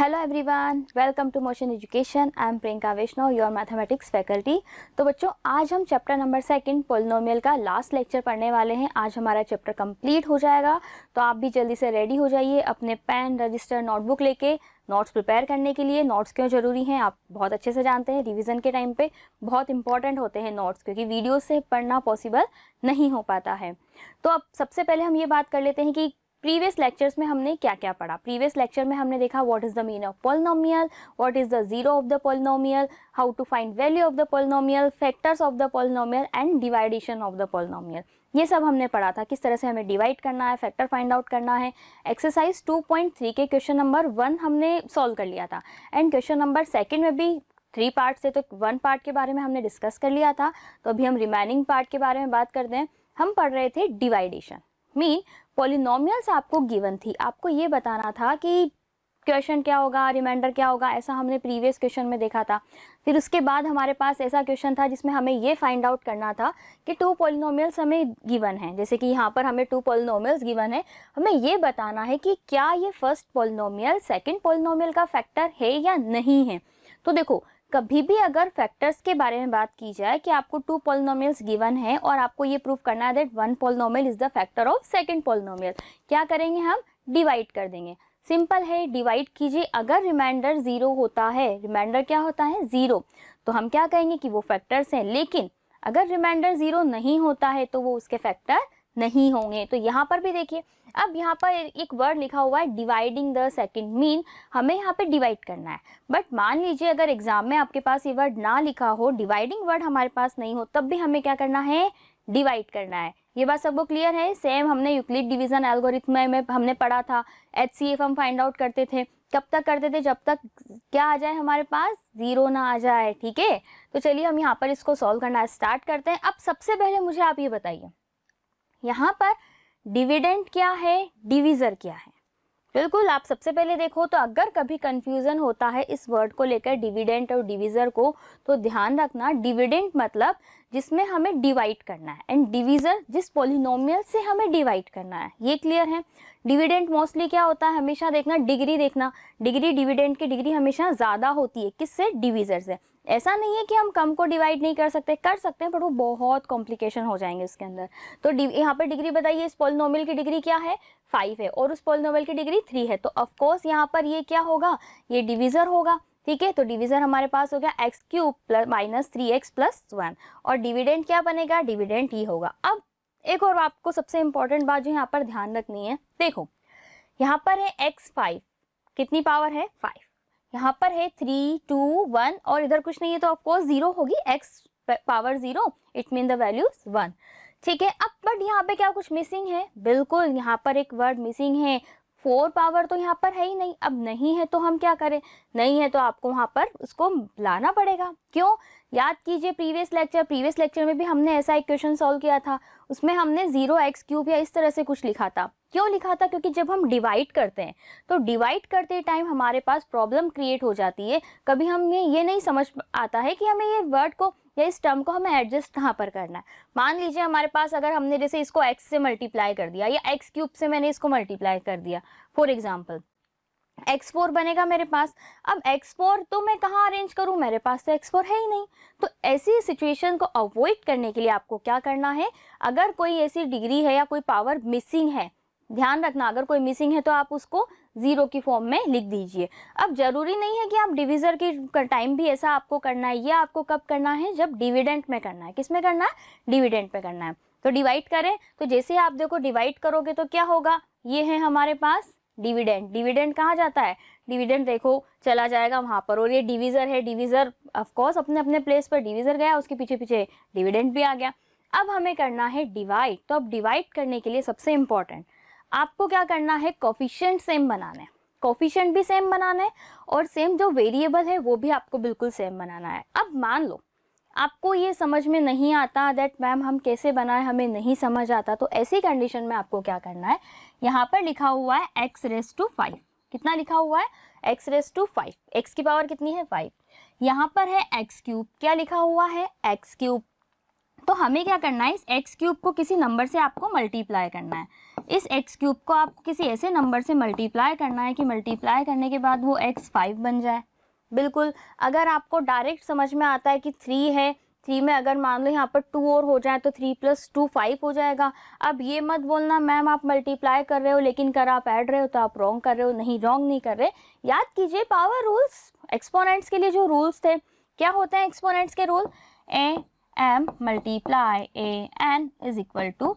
Hello everyone, welcome to Motion Education. I am Priyanka Vaishnav, your mathematics faculty. तो बच्चों, आज हम चैप्टर नंबर 2 पॉलिनोमियल का लास्ट लेक्चर पढ़ने वाले हैं। आज हमारा चैप्टर कंप्लीट हो जाएगा, तो आप भी जल्दी से रेडी हो जाइए अपने पेन, रजिस्टर, नोटबुक लेके नोट्स प्रिपेयर करने के लिए। नोट्स क्यों ज़रूरी हैं आप बहुत अच्छे से जानते हैं। रिवीजन के टाइम पे बहुत इंपॉर्टेंट होते हैं नोट्स, क्योंकि वीडियो से पढ़ना पॉसिबल नहीं हो पाता है। तो अब सबसे पहले हम ये बात कर लेते हैं कि प्रीवियस लेक्चर्स में हमने क्या क्या पढ़ा। प्रीवियस लेक्चर में हमने देखा what is the mean of polynomial, what is the zero of the polynomial, how to find value of the polynomial, factors of the polynomial and division of the polynomial. ये सब हमने पढ़ा था, किस तरह से हमें डिवाइड करना है, फैक्टर फाइंड आउट करना है। एक्सरसाइज 2.3 के क्वेश्चन नंबर 1 हमने सॉल्व कर लिया था, एंड क्वेश्चन नंबर 2 में भी 3 पार्ट से, तो 1 पार्ट के बारे में हमने डिस्कस कर लिया था। तो अभी हम रिमेनिंग पार्ट के बारे में बात करते हैं। हम पढ़ रहे थे डिवाइडेशन। मीन पॉलिनोमियल्स आपको गिवन थी, आपको ये बताना था कि क्वेश्चन क्या होगा, रिमाइंडर क्या होगा, ऐसा हमने प्रीवियस क्वेश्चन में देखा था। फिर उसके बाद हमारे पास ऐसा क्वेश्चन था जिसमें हमें ये फाइंड आउट करना था कि 2 पॉलिनोमियल्स हमें गिवन है। जैसे कि यहाँ पर हमें 2 पॉलिनोमियल्स गिवन है, हमें ये बताना है कि क्या ये फर्स्ट पॉलिनोमियल सेकंड पॉलिनोमियल का फैक्टर है या नहीं है। तो देखो, कभी भी अगर फैक्टर्स के बारे में बात की जाए कि आपको 2 पॉलिनोमियल्स गिवन है और आपको ये प्रूव करना है that 1 polynomial is the factor of second polynomial, क्या करेंगे हम? डिवाइड कर देंगे। सिंपल है, डिवाइड कीजिए। अगर रिमाइंडर 0 होता है, रिमाइंडर क्या होता है? 0, तो हम क्या कहेंगे कि वो फैक्टर्स हैं। लेकिन अगर रिमाइंडर 0 नहीं होता है तो वो उसके फैक्टर नहीं होंगे। तो यहाँ पर भी देखिए, अब यहाँ पर एक वर्ड लिखा हुआ है डिवाइडिंग द सेकंड, मीन हमें यहाँ पे डिवाइड करना है। बट मान लीजिए अगर एग्जाम में आपके पास ये वर्ड ना लिखा हो, डिवाइडिंग वर्ड हमारे पास नहीं हो, तब भी हमें क्या करना है? डिवाइड करना है। ये बात सबको क्लियर है? सेम हमने यूक्लिड डिवीजन एल्गोरिथम में हमने पढ़ा था। HCF हम फाइंड आउट करते थे, कब तक करते थे? जब तक क्या आ जाए हमारे पास? 0 ना आ जाए। ठीक है, तो चलिए हम यहाँ पर इसको सॉल्व करना स्टार्ट करते हैं। अब सबसे पहले मुझे आप ये बताइए, यहाँ पर डिविडेंड क्या है, डिवीजर क्या है? बिल्कुल, आप सबसे पहले देखो तो अगर कभी कंफ्यूजन होता है इस वर्ड को लेकर, डिविडेंड और डिवीजर को, तो ध्यान रखना डिविडेंड मतलब जिसमें हमें डिवाइड करना है, एंड डिवीजर जिस पॉलिनोमियल से हमें डिवाइड करना है। ये क्लियर है? डिविडेंड मोस्टली क्या होता है, हमेशा देखना डिग्री, देखना डिग्री, डिविडेंड की डिग्री हमेशा ज़्यादा होती है। किससे? डिवीजर से। ऐसा नहीं है कि हम कम को डिवाइड नहीं कर सकते, कर सकते हैं, पर वो बहुत कॉम्प्लिकेशन हो जाएंगे उसके अंदर। तो यहाँ पर डिग्री बताइए, इस पॉलिनोमियल की डिग्री क्या है? 5 है, और उस पॉलिनोमियल की डिग्री 3 है। तो ऑफ कोर्स यहाँ पर ये क्या होगा? ये डिवीजर होगा। ठीक है, तो डिवीजर हमारे पास हो गया x³ माइनस 3x प्लस 1, और डिविडेंड क्या बनेगा? डिविडेंड ये होगा। अब एक और आपको सबसे इंपॉर्टेंट बात जो यहाँ पर ध्यान रखनी है, देखो यहाँ पर है x5, कितनी पावर है? 5। यहाँ पर है 3, 2, 1, और इधर कुछ नहीं है, तो ऑफकोर्स 0 होगी। x power 0, it mean the value 1। ठीक है, अब बट यहाँ पे क्या कुछ मिसिंग है? बिल्कुल, यहाँ पर एक वर्ड मिसिंग है। 4 पावर तो यहाँ पर है ही नहीं। अब नहीं है तो हम क्या करें? नहीं है तो आपको वहाँ पर उसको लाना पड़ेगा। क्यों? याद कीजिए प्रीवियस लेक्चर में भी हमने ऐसा एक क्वेश्चन सॉल्व किया था। उसमें हमने 0x³ या इस तरह से कुछ लिखा था। क्यों लिखा था? क्योंकि जब हम डिवाइड करते हैं तो डिवाइड करते टाइम हमारे पास प्रॉब्लम क्रिएट हो जाती है। कभी हमें ये नहीं समझ आता है कि हमें ये वर्ड को या इस टर्म को हमें एडजस्ट कहाँ पर करना है। मान लीजिए हमारे पास अगर हमने जैसे इसको x से मल्टीप्लाई कर दिया, या x³ से मैंने इसको मल्टीप्लाई कर दिया, फॉर एग्जाम्पल x4 बनेगा मेरे पास। अब x4 तो मैं कहाँ अरेंज करूँ? मेरे पास तो x4 है ही नहीं। तो ऐसी सिचुएशन को अवॉइड करने के लिए आपको क्या करना है? अगर कोई ऐसी डिग्री है या कोई पावर मिसिंग है, ध्यान रखना, अगर कोई मिसिंग है तो आप उसको 0 की फॉर्म में लिख दीजिए। अब जरूरी नहीं है कि आप डिविजर के टाइम भी ऐसा आपको करना है। ये आपको कब करना है? जब डिविडेंड में करना है। किस में करना है? डिविडेंड में करना है। तो डिवाइड करें, तो जैसे आप देखो डिवाइड करोगे तो क्या होगा? ये है हमारे पास डिविडेंड। डिविडेंड कहाँ जाता है? डिविडेंड देखो चला जाएगा वहां पर, और ये डिवीजर है। डिवीजर ऑफ कोर्स अपने अपने प्लेस पर डिवीजर गया, उसके पीछे पीछे डिविडेंड भी आ गया। अब हमें करना है डिवाइड। तो अब डिवाइड करने के लिए सबसे इंपॉर्टेंट आपको क्या करना है? कोफिशिएंट सेम बनाना है। कोफिशिएंट भी सेम बनाना है, और सेम जो वेरिएबल है वो भी आपको बिल्कुल सेम बनाना है। अब मान लो आपको ये समझ में नहीं आता दैट मैम हम कैसे बनाएं, हमें नहीं समझ आता, तो ऐसी कंडीशन में आपको क्या करना है? यहाँ पर लिखा हुआ है x⁵5। कितना लिखा हुआ है? x⁵5। x की पावर कितनी है? 5। यहाँ पर है x³, क्या लिखा हुआ है? x³। तो हमें क्या करना है? इस x³ को किसी नंबर से आपको मल्टीप्लाई करना है। इस एक्स क्यूब को आपको किसी ऐसे नंबर से मल्टीप्लाई करना है कि मल्टीप्लाई करने के बाद वो x5 बन जाए। बिल्कुल, अगर आपको डायरेक्ट समझ में आता है कि 3 है, 3 में अगर मान लो यहाँ पर 2 और हो जाए तो 3 + 2 5 हो जाएगा। अब ये मत बोलना मैम आप मल्टीप्लाई कर रहे हो लेकिन कर आप ऐड रहे हो तो आप रॉन्ग कर रहे हो। नहीं, रॉन्ग नहीं कर रहे। याद कीजिए पावर रूल्स, एक्सपोनेंट्स के लिए जो रूल्स थे, क्या होते हैं एक्सपोनेंट्स के rule? am multiply an is equal to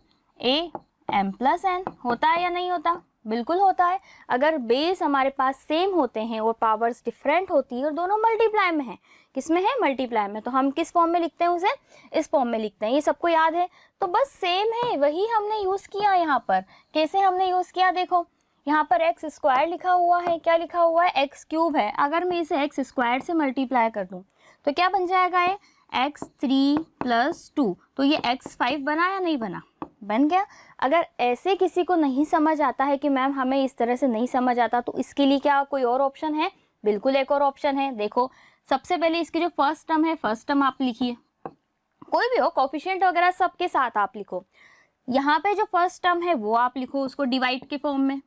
am + n। होता है या नहीं होता? बिल्कुल होता है। अगर बेस हमारे पास सेम होते हैं और पावर्स डिफरेंट होती है और दोनों मल्टीप्लाई में है, किस में है? मल्टीप्लाई में, तो हम किस फॉर्म में लिखते हैं उसे? इस फॉर्म में लिखते हैं। ये सबको याद है? तो बस सेम है, वही हमने यूज़ किया यहाँ पर। कैसे हमने यूज़ किया? देखो यहाँ पर x² लिखा हुआ है। क्या लिखा हुआ है? x³ है। अगर मैं इसे x² से मल्टीप्लाई कर दूँ तो क्या बन जाएगा? ये x3 + 2, तो ये x5 बना या नहीं बना? बन गया। अगर ऐसे किसी को नहीं समझ आता है कि मैम हमें इस तरह से नहीं समझ आता, तो इसके लिए क्या कोई और ऑप्शन है? बिल्कुल एक और ऑप्शन है। देखो सबसे पहले इसकी जो फर्स्ट टर्म है, फर्स्ट टर्म आप लिखिए, कोई भी हो, कोफिशिएंट वगैरह सबके साथ आप लिखो। यहाँ पे जो फर्स्ट टर्म है वो आप लिखो उसको डिवाइड के फॉर्म में।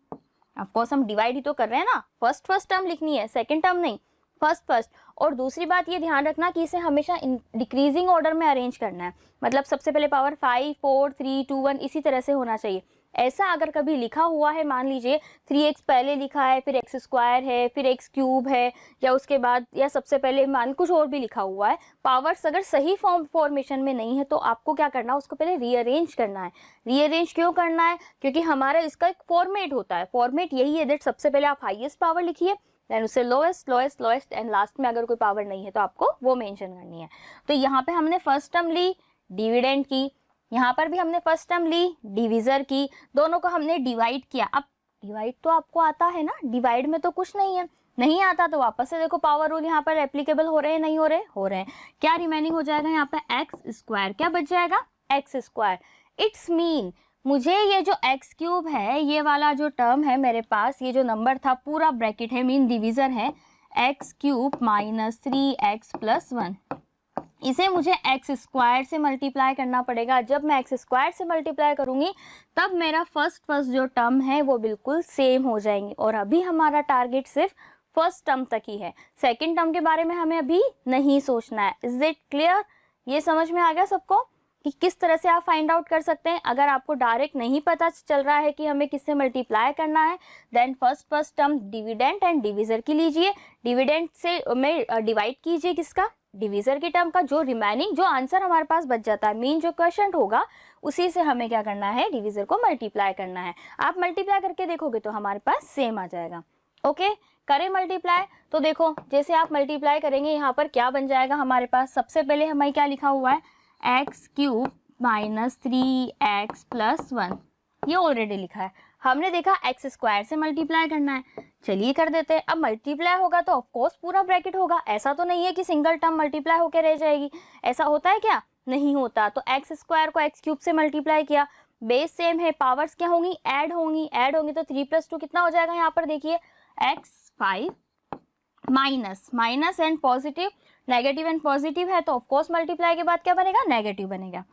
ऑफकोर्स हम डिवाइड ही तो कर रहे हैं ना, फर्स्ट टर्म लिखनी है, सेकेंड टर्म नहीं, फर्स्ट। और दूसरी बात ये ध्यान रखना कि इसे हमेशा डिक्रीजिंग ऑर्डर में अरेंज करना है। मतलब सबसे पहले पावर 5 4 3 2 1 इसी तरह से होना चाहिए। ऐसा अगर कभी लिखा हुआ है, मान लीजिए 3x पहले लिखा है, फिर x² है, फिर x³ है, या उसके बाद या सबसे पहले मान कुछ और भी लिखा हुआ है, पावर्स अगर सही फॉर्मेशन में नहीं है तो आपको क्या करना है? उसको पहले रीअरेंज करना है। रीअरेंज क्यों करना है? क्योंकि हमारा इसका एक फॉर्मेट होता है। फॉर्मेट यही है दैट सबसे पहले आप हाईएस्ट पावर लिखिए, देन उससे लोएस्ट एंड लास्ट में अगर कोई पावर नहीं है तो आपको वो मेंशन करनी है। तो यहाँ पे हमने फर्स्ट टर्म ली, डिविडेंड की, यहाँ पर भी हमने फर्स्ट टर्म ली, डिविजर की, दोनों को हमने डिवाइड किया। अब डिवाइड तो आपको आता है ना, डिवाइड में तो कुछ नहीं है, नहीं आता तो वापस से देखो पावर रूल यहाँ पर एप्लीकेबल हो रहे हैं, नहीं हो रहे? हो रहे हैं। क्या रिमेनिंग हो जाएगा यहाँ पे? x²। क्या बच जाएगा? x²। इट्स मीन मुझे ये जो x³ है, ये वाला जो टर्म है मेरे पास, ये जो नंबर था पूरा ब्रैकेट है, मीन डिवीजर है, x³ - 3x + 1, इसे मुझे x² से मल्टीप्लाई करना पड़ेगा। जब मैं x² से मल्टीप्लाई करूंगी तब मेरा फर्स्ट जो टर्म है वो बिल्कुल सेम हो जाएंगे। और अभी हमारा टारगेट सिर्फ फर्स्ट टर्म तक ही है, सेकेंड टर्म के बारे में हमें अभी नहीं सोचना है। Is it clear? ये समझ में आ गया सबको कि किस तरह से आप फाइंड आउट कर सकते हैं? अगर आपको डायरेक्ट नहीं पता चल रहा है कि हमें किससे मल्टीप्लाई करना है, then first term dividend and divisor की लीजिए, डिविडेंड से में डिवाइड कीजिए किसका? डिविजर की टर्म का। जो रिमेनिंग जो आंसर हमारे पास बच जाता है, मीन जो क्वेश्चन होगा, उसी से हमें क्या करना है? डिविजर को मल्टीप्लाई करना है। आप मल्टीप्लाई करके देखोगे तो हमारे पास सेम आ जाएगा। ओके, करें मल्टीप्लाई। तो देखो जैसे आप मल्टीप्लाई करेंगे यहाँ पर क्या बन जाएगा हमारे पास? सबसे पहले हमें क्या लिखा हुआ है? x³ - 3x + 1, ये ऑलरेडी लिखा है। हमने देखा x² से मल्टीप्लाई करना है, चलिए कर देते हैं। अब मल्टीप्लाई होगा तो ऑफकोर्स पूरा ब्रैकेट होगा, ऐसा तो नहीं है कि सिंगल टर्म मल्टीप्लाई होकर रह जाएगी। ऐसा होता है क्या? नहीं होता। तो x² को x³ से मल्टीप्लाई किया, बेस सेम है, पावर्स क्या होंगी? ऐड होंगी तो 3 + 2 कितना हो जाएगा? यहाँ पर देखिए x5 minus and positive, negative and positive है तो ऑफकोर्स मल्टीप्लाई के बाद क्या बनेगा? नेगेटिव बनेगा।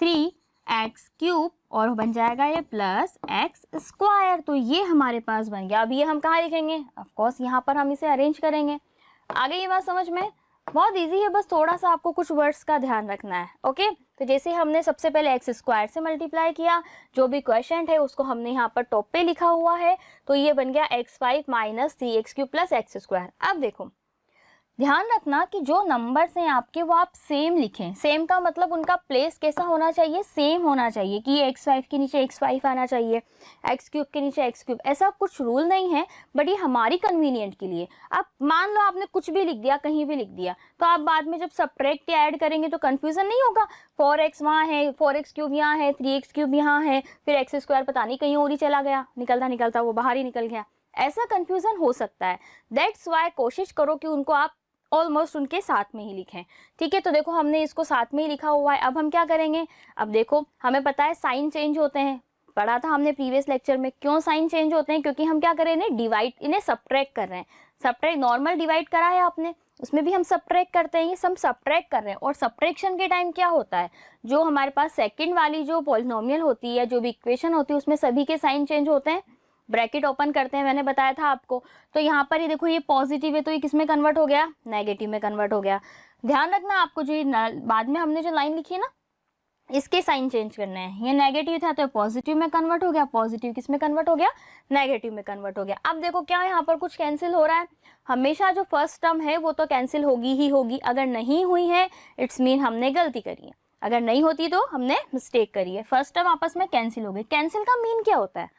3x³ और बन जाएगा ये +x², तो ये हमारे पास बन गया। अब ये हम कहाँ लिखेंगे? ऑफकोर्स यहाँ पर हम इसे अरेंज करेंगे। आगे ये बात समझ में? बहुत इजी है, बस थोड़ा सा आपको कुछ वर्ड्स का ध्यान रखना है। ओके, तो जैसे हमने सबसे पहले x² से मल्टीप्लाई किया, जो भी क्वेश्चन है उसको हमने यहाँ पर टॉप पे लिखा हुआ है, तो ये बन गया x5 - 3x³ + x²। अब देखो ध्यान रखना कि जो नंबर्स हैं आपके वो आप सेम लिखें। सेम का मतलब उनका प्लेस कैसा होना चाहिए? सेम होना चाहिए कि ये x5 के नीचे x5 आना चाहिए, x³ के नीचे x³। ऐसा कुछ रूल नहीं है, बट ये हमारी कन्वीनियंट के लिए। अब मान लो आपने कुछ भी लिख दिया, कहीं भी लिख दिया, तो आप बाद में जब सब्ट्रैक्ट या ऐड करेंगे तो कन्फ्यूजन नहीं होगा। 4x वहाँ है, 4x³ यहाँ है, 3x³ यहाँ है, फिर x² पता नहीं कहीं और ही चला गया, निकलता वो बाहर ही निकल गया। ऐसा कन्फ्यूजन हो सकता है। दैट्स वाई कोशिश करो कि उनको आप ऑलमोस्ट उनके साथ में ही लिखें। ठीक है, तो देखो हमने इसको साथ में ही लिखा हुआ है। अब हम क्या करेंगे? अब देखो हमें पता है साइन चेंज होते हैं, पढ़ा था हमने प्रीवियस लेक्चर में। क्यों साइन चेंज होते हैं? क्योंकि हम क्या कर रहे हैं? डिवाइड, इन्हें सब्ट्रैक्ट कर रहे हैं। सब्ट्रैक्ट, नॉर्मल डिवाइड करा है आपने, उसमें भी हम सब्ट्रैक्ट करते हैं, ये सब सब्ट्रैक्ट कर रहे हैं। और सब्ट्रैक्शन के टाइम क्या होता है, जो हमारे पास सेकंड वाली जो पॉलिनोमियल होती है, जो भी इक्वेशन होती है, उसमें सभी के साइन चेंज होते हैं। ब्रैकेट ओपन करते हैं, मैंने बताया था आपको। तो यहाँ पर ये देखो ये पॉजिटिव है तो ये किस में कन्वर्ट हो गया, नेगेटिव में कन्वर्ट हो गया। ध्यान रखना आपको, जो बाद में हमने जो लाइन लिखी है ना, इसके साइन चेंज करने हैं। ये नेगेटिव था तो पॉजिटिव में कन्वर्ट हो गया, पॉजिटिव किस में कन्वर्ट हो गया, नेगेटिव में कन्वर्ट हो गया। अब देखो क्या यहाँ पर कुछ कैंसिल हो रहा है, हमेशा जो फर्स्ट टर्म है वो तो कैंसिल होगी ही होगी। अगर नहीं हुई है इट्स मीन हमने गलती करी है, अगर नहीं होती तो हमने मिस्टेक करी है। फर्स्ट टर्म आपस में कैंसिल हो गई। कैंसिल का मीन क्या होता है,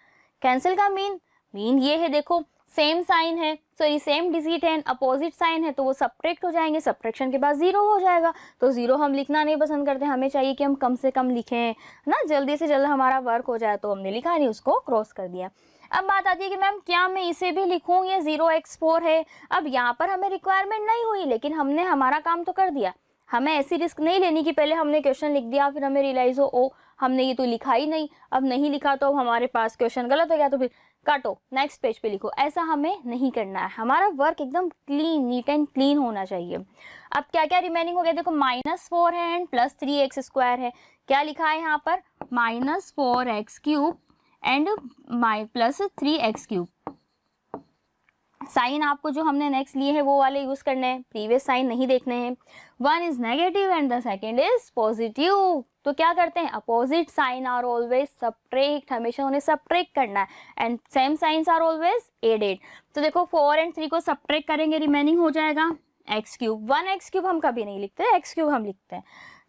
कैंसिल का मीन ये है, देखो सेम साइन है, सॉरी सेम डिजिट है, अपोजिट साइन है, तो वो सब्ट्रैक्ट हो जाएंगे, सब्ट्रैक्शन के बाद जीरो हो जाएगा। तो जीरो हम लिखना नहीं पसंद करते, हमें चाहिए कि हम कम से कम लिखें ना, जल्दी से जल्द हमारा वर्क हो जाए। तो हमने लिखा नहीं, उसको क्रॉस कर दिया। अब बात आती है कि मैम क्या मैं इसे भी लिखूं, ये 0x4 है। अब यहाँ पर हमें रिक्वायरमेंट नहीं हुई, लेकिन हमने हमारा काम तो कर दिया। हमें ऐसी रिस्क नहीं लेनी कि पहले हमने क्वेश्चन लिख दिया फिर हमें रियलाइज हो ओ हमने ये तो लिखा ही नहीं। अब नहीं लिखा तो अब हमारे पास क्वेश्चन गलत हो गया, तो फिर काटो, नेक्स्ट पेज पे लिखो। ऐसा हमें नहीं करना है, हमारा वर्क एकदम क्लीन, नीट एंड क्लीन होना चाहिए। अब क्या क्या रिमेनिंग हो गया, देखो -4 है एंड +3x² है। क्या लिखा है यहाँ पर, -4x³ एंड +3x³। साइन आपको जो हमने नेक्स्ट लिए हैं वो वाले यूज करने हैं, प्रीवियस साइन नहीं देखने हैं। One is negative and the second is positive. तो क्या करते हैं, opposite sign are always subtract, हमेशा उन्हें सब्ट्रैक्ट करना है, and same signs are always added. तो देखो 4 और 3 को सब्ट्रैक्ट करेंगे, रिमेनिंग हो जाएगा x³। 1x³ हम कभी नहीं लिखते, x³ हम लिखते हैं।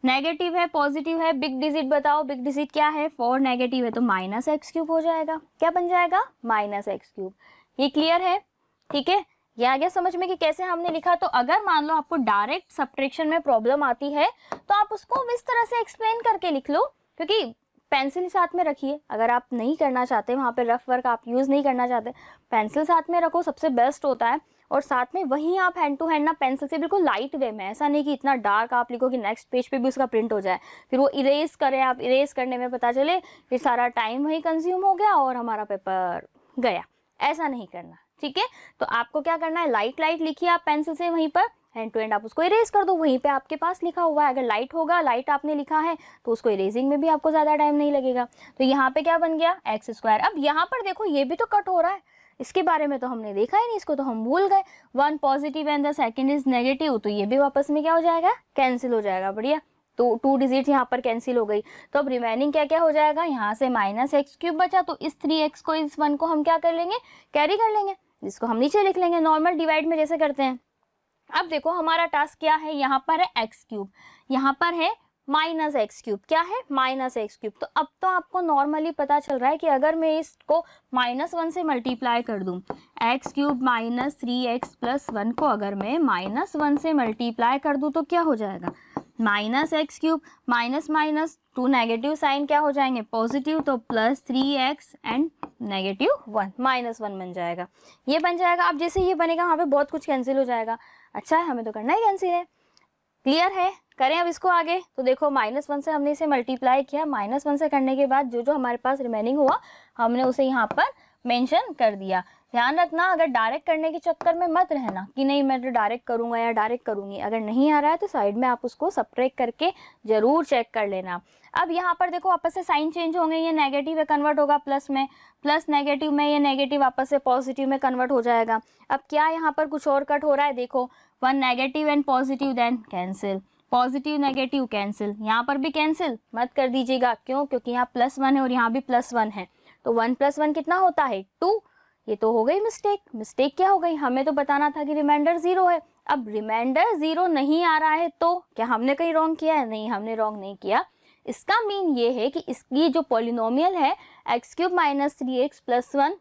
नेगेटिव है पॉजिटिव है, बिग डिजिट बताओ, बिग डिजिट क्या है, 4 नेगेटिव है तो -x³ हो जाएगा। क्या बन जाएगा, -x³। ये क्लियर है, ठीक है। ये आ गया समझ में कि कैसे हमने लिखा। तो अगर मान लो आपको डायरेक्ट सब्ट्रैक्शन में प्रॉब्लम आती है तो आप उसको इस तरह से एक्सप्लेन करके लिख लो, क्योंकि पेंसिल साथ में रखिए। अगर आप नहीं करना चाहते, वहाँ पे रफ वर्क आप यूज़ नहीं करना चाहते, पेंसिल साथ में रखो, सबसे बेस्ट होता है। और साथ में वहीं आप हैंड टू हैंड ना पेंसिल से बिल्कुल लाइट वे में, ऐसा नहीं कि इतना डार्क आप लिखो कि नेक्स्ट पेज पे भी उसका प्रिंट हो जाए, फिर वो इरेज करें आप, इरेज करने में पता चले फिर सारा टाइम वहीं कंज्यूम हो गया और हमारा पेपर गया। ऐसा नहीं करना, ठीक है। तो आपको क्या करना है, लाइट लाइट लिखिए आप पेंसिल से, वहीं पर हैंड टू हैंड आप उसको इरेज कर दो, वहीं पे आपके पास लिखा हुआ है। अगर लाइट होगा, लाइट आपने लिखा है तो उसको इरेजिंग में भी आपको ज़्यादा टाइम नहीं लगेगा। तो यहाँ पे क्या बन गया, x²। अब यहाँ पर देखो ये भी तो कट हो रहा है, इसके बारे में तो हमने देखा ही नहीं, इसको तो हम भूल गए। 1 positive and the second is negative, तो ये भी वापस में क्या हो जाएगा, कैंसिल हो जाएगा। बढ़िया, तो 2 डिजिट यहाँ पर कैंसिल हो गई। तो अब रिमेनिंग क्या क्या हो जाएगा, यहाँ से -x³ बचा, तो इस 3x को, इस 1 को हम क्या कर लेंगे, कैरी कर लेंगे, जिसको हम नीचे लिख लेंगे नॉर्मल डिवाइड में जैसे करते हैं। अब देखो हमारा टास्क क्या है, यहाँ पर है x³, यहाँ पर है -x³। क्या है, -x³। तो अब तो आपको नॉर्मली पता चल रहा है कि अगर मैं इसको -1 से मल्टीप्लाई कर दूँ, x³ - 3x + 1 को अगर मैं -1 से मल्टीप्लाई कर दूँ तो क्या हो जाएगा, -x³ minus minus 2 negative sign क्या हो जाएंगे, पॉजिटिव, तो +3x एंड -1 -1 बन जाएगा। ये बन जाएगा। अब जैसे ये बनेगा वहाँ पे बहुत कुछ कैंसिल हो जाएगा। अच्छा है, हमें तो करना ही कैंसिल है। क्लियर है, करें अब इसको आगे। तो देखो -1 से हमने इसे मल्टीप्लाई किया, -1 से करने के बाद जो जो हमारे पास रिमेनिंग हुआ हमने उसे यहाँ पर मेंशन कर दिया। ध्यान रखना, अगर डायरेक्ट करने के चक्कर में मत रहना कि नहीं मैं तो डायरेक्ट करूंगा या डायरेक्ट करूंगी। अगर नहीं आ रहा है तो साइड में आप उसको सब्ट्रैक्ट करके जरूर चेक कर लेना। अब यहाँ पर देखो आपस से साइन चेंज होंगे, ये नेगेटिव है कन्वर्ट होगा प्लस में, प्लस नेगेटिव में ये नेगेटिव आपस से पॉजिटिव में कन्वर्ट हो जाएगा। अब क्या यहाँ पर कुछ और कट हो रहा है, देखो 1 negative and positive then cancel, positive negative cancel, यहाँ पर भी कैंसिल मत कर दीजिएगा। क्यों, क्योंकि यहाँ +1 है और यहाँ भी +1 है, तो 1 + 1 कितना होता है 2। ये तो हो गई मिस्टेक। मिस्टेक क्या हो गई, हमें तो बताना था कि रिमाइंडर 0 है। अब रिमाइंडर 0 नहीं आ रहा है तो क्या हमने कहीं रॉन्ग किया है, नहीं हमने रॉन्ग नहीं किया। इसका मीन ये है कि इसकी जो पॉलिनोमियल है x³ - 3x + 1,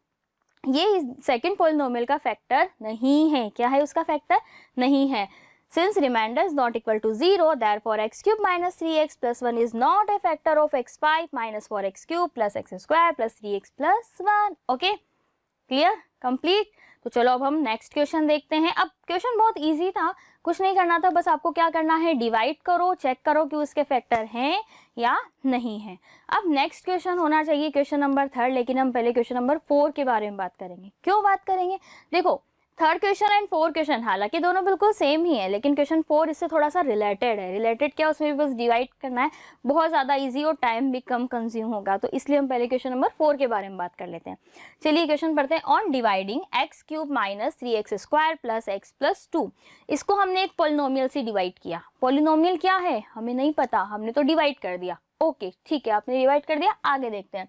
ये सेकंड पॉलिनोमियल का फैक्टर नहीं है। क्या है, उसका फैक्टर नहीं है। Since remainder is not equal to 0, therefore x³ - 3x + 1 is not a factor of x5 - 4x³ + x² + 3x + 1. Okay? Clear, complete. तो चलो अब हम नेक्स्ट क्वेश्चन देखते हैं। अब क्वेश्चन बहुत इजी था, कुछ नहीं करना था, बस आपको क्या करना है, डिवाइड करो, चेक करो कि उसके फैक्टर हैं या नहीं है। अब नेक्स्ट क्वेश्चन होना चाहिए क्वेश्चन नंबर 3, लेकिन हम पहले क्वेश्चन नंबर 4 के बारे में बात करेंगे। क्यों बात करेंगे, देखो third question and fourth question हालांकि दोनों बिल्कुल सेम ही है, लेकिन क्वेश्चन 4 इससे थोड़ा सा रिलेटेड है। रिलेटेड क्या, उसमें भी बस डिवाइड करना है, बहुत ज़्यादा इजी और टाइम भी कम कंज्यूम होगा, तो इसलिए हम पहले क्वेश्चन नंबर 4 के बारे में बात कर लेते हैं। चलिए क्वेश्चन पढ़ते हैं। On dividing x cube minus 3x² plus x plus 2, इसको हमने एक पोलिनोमियल से डिवाइड किया। पोलिनोमियल क्या है हमें नहीं पता, हमने तो डिवाइड कर दिया। ओके ठीक है, आपने डिवाइड कर दिया, आगे देखते हैं।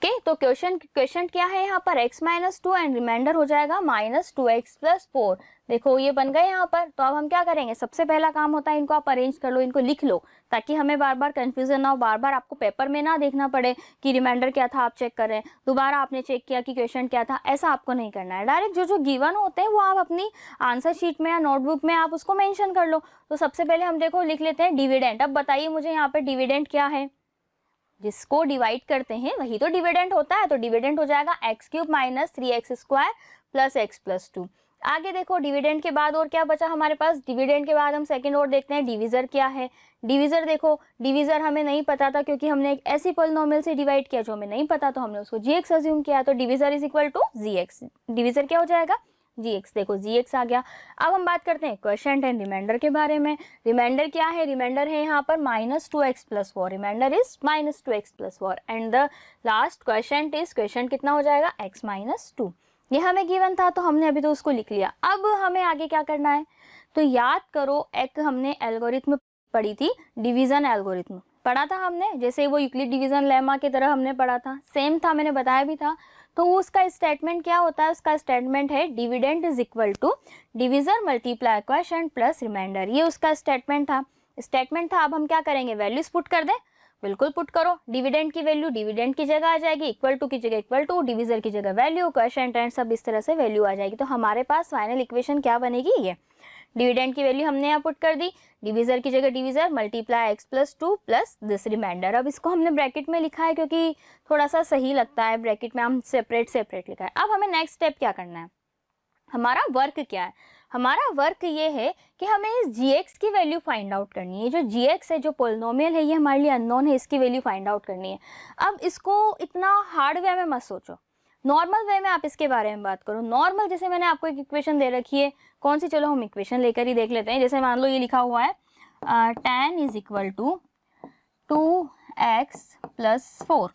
ओके तो क्वेश्चन क्या है यहाँ पर, x माइनस 2 एंड रिमाइंडर हो जाएगा माइनस 2x प्लस 4। देखो ये बन गए यहाँ पर। तो अब हम क्या करेंगे, सबसे पहला काम होता है इनको आप अरेंज कर लो, इनको लिख लो, ताकि हमें बार बार कंफ्यूजन ना हो, बार बार आपको पेपर में ना देखना पड़े कि रिमाइंडर क्या था आप चेक कर रहे हैं, दोबारा आपने चेक किया कि क्वेश्चन क्या था, ऐसा आपको नहीं करना है। डायरेक्ट जो जो गिवन होते हैं वो आप अपनी आंसर शीट में या नोटबुक में आप उसको मेंशन कर लो। तो सबसे पहले हम देखो लिख लेते हैं डिविडेंड। अब बताइए मुझे यहाँ पे डिविडेंड क्या है, जिसको डिवाइड करते हैं वही तो डिविडेंड होता है। तो डिविडेंड हो जाएगा x cube minus 3x² plus x plus 2। आगे देखो डिविडेंड के बाद और क्या बचा हमारे पास, डिविडेंड के बाद हम सेकंड और देखते हैं डिविजर क्या है। डिविजर देखो, डिविजर हमें नहीं पता था क्योंकि हमने एक ऐसी पॉलिनोमियल से डिवाइड किया जो हमें नहीं पता, तो हमने उसको gx अज्यूम किया। तो divisor is equal to gx, divisor क्या हो जाएगा gx। देखो gx आ गया। अब हम बात करते हैं क्वोशिएंट एंड रिमाइंडर के बारे में। रिमाइंडर क्या है, रिमाइंडर है यहाँ पर minus 2x plus 4, remainder is minus 2x plus 4 and the last quotient is, quotient कितना हो जाएगा x माइनस 2। ये हमें गिवन था तो हमने अभी तो उसको लिख लिया। अब हमें आगे क्या करना है, तो याद करो एक हमने एल्गोरिथम पढ़ी थी, डिवीजन एल्गोरिथम पढ़ा था हमने, जैसे वो यूक्लिड डिवीजन लेमा की तरह हमने पढ़ा था, सेम था, मैंने बताया भी था। तो उसका स्टेटमेंट क्या होता है, उसका स्टेटमेंट है dividend is equal to divisor multiply quotient plus remainder, ये उसका स्टेटमेंट था। अब हम क्या करेंगे, वैल्यूज पुट कर दें, बिल्कुल पुट करो। डिविडेंड की वैल्यू डिविडेंड की जगह आ जाएगी, इक्वल टू की जगह इक्वल टू, डिविजर की जगह वैल्यू, क्वोशिएंट एंड सब इस तरह से वैल्यू आ जाएगी। तो हमारे पास फाइनल इक्वेशन क्या बनेगी, ये डिविडेंड की वैल्यू हमने यहाँ पुट कर दी, डिविजर की जगह divisor multiply X plus 2 plus this remainder. अब इसको हमने ब्रैकेट में लिखा है क्योंकि थोड़ा सा सही लगता है, ब्रैकेट में हम सेपरेट लिखा है। अब हमें नेक्स्ट स्टेप क्या करना है, हमारा वर्क क्या है, हमारा वर्क ये है कि हमें इस gx की वैल्यू फाइंड आउट करनी है। जो gx है, जो पोलिनोमियल है, ये हमारे लिए अननोन है, इसकी वैल्यू फाइंड आउट करनी है। अब इसको इतना हार्ड वे में मत सोचो, नॉर्मल वे में आप इसके बारे में बात करो। नॉर्मल जैसे मैंने आपको एक इक्वेशन दे रखी है, कौन सी, चलो हम इक्वेशन लेकर ही देख लेते हैं। जैसे मान लो ये लिखा हुआ है tan is equal to 2x plus 4,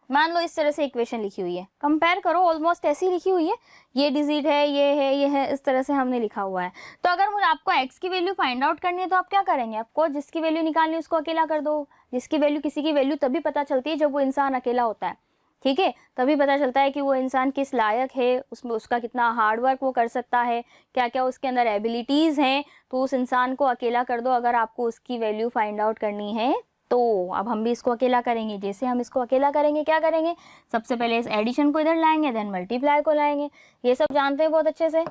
मान लो इस तरह से इक्वेशन लिखी हुई है, कंपेयर करो, ऑलमोस्ट ऐसी लिखी हुई है, ये डिजिट है, ये है, इस तरह से हमने लिखा हुआ है। तो अगर मुझे आपको x की वैल्यू फाइंड आउट करनी है तो आप क्या करेंगे, आपको जिसकी वैल्यू निकालनी है उसको अकेला कर दो। जिसकी वैल्यू, किसी की वैल्यू तभी पता चलती है जब वो इंसान अकेला होता है, ठीक है, तभी पता चलता है कि वो इंसान किस लायक है, उसमें उसका कितना हार्ड वर्क वो कर सकता है, क्या क्या उसके अंदर एबिलिटीज़ हैं। तो उस इंसान को अकेला कर दो अगर आपको उसकी वैल्यू फाइंड आउट करनी है तो। अब हम भी इसको अकेला करेंगे, जैसे हम इसको अकेला करेंगे क्या करेंगे, सबसे पहले इस एडिशन को इधर लाएंगे, देन मल्टीप्लाई को लाएंगे, ये सब जानते हैं बहुत अच्छे से,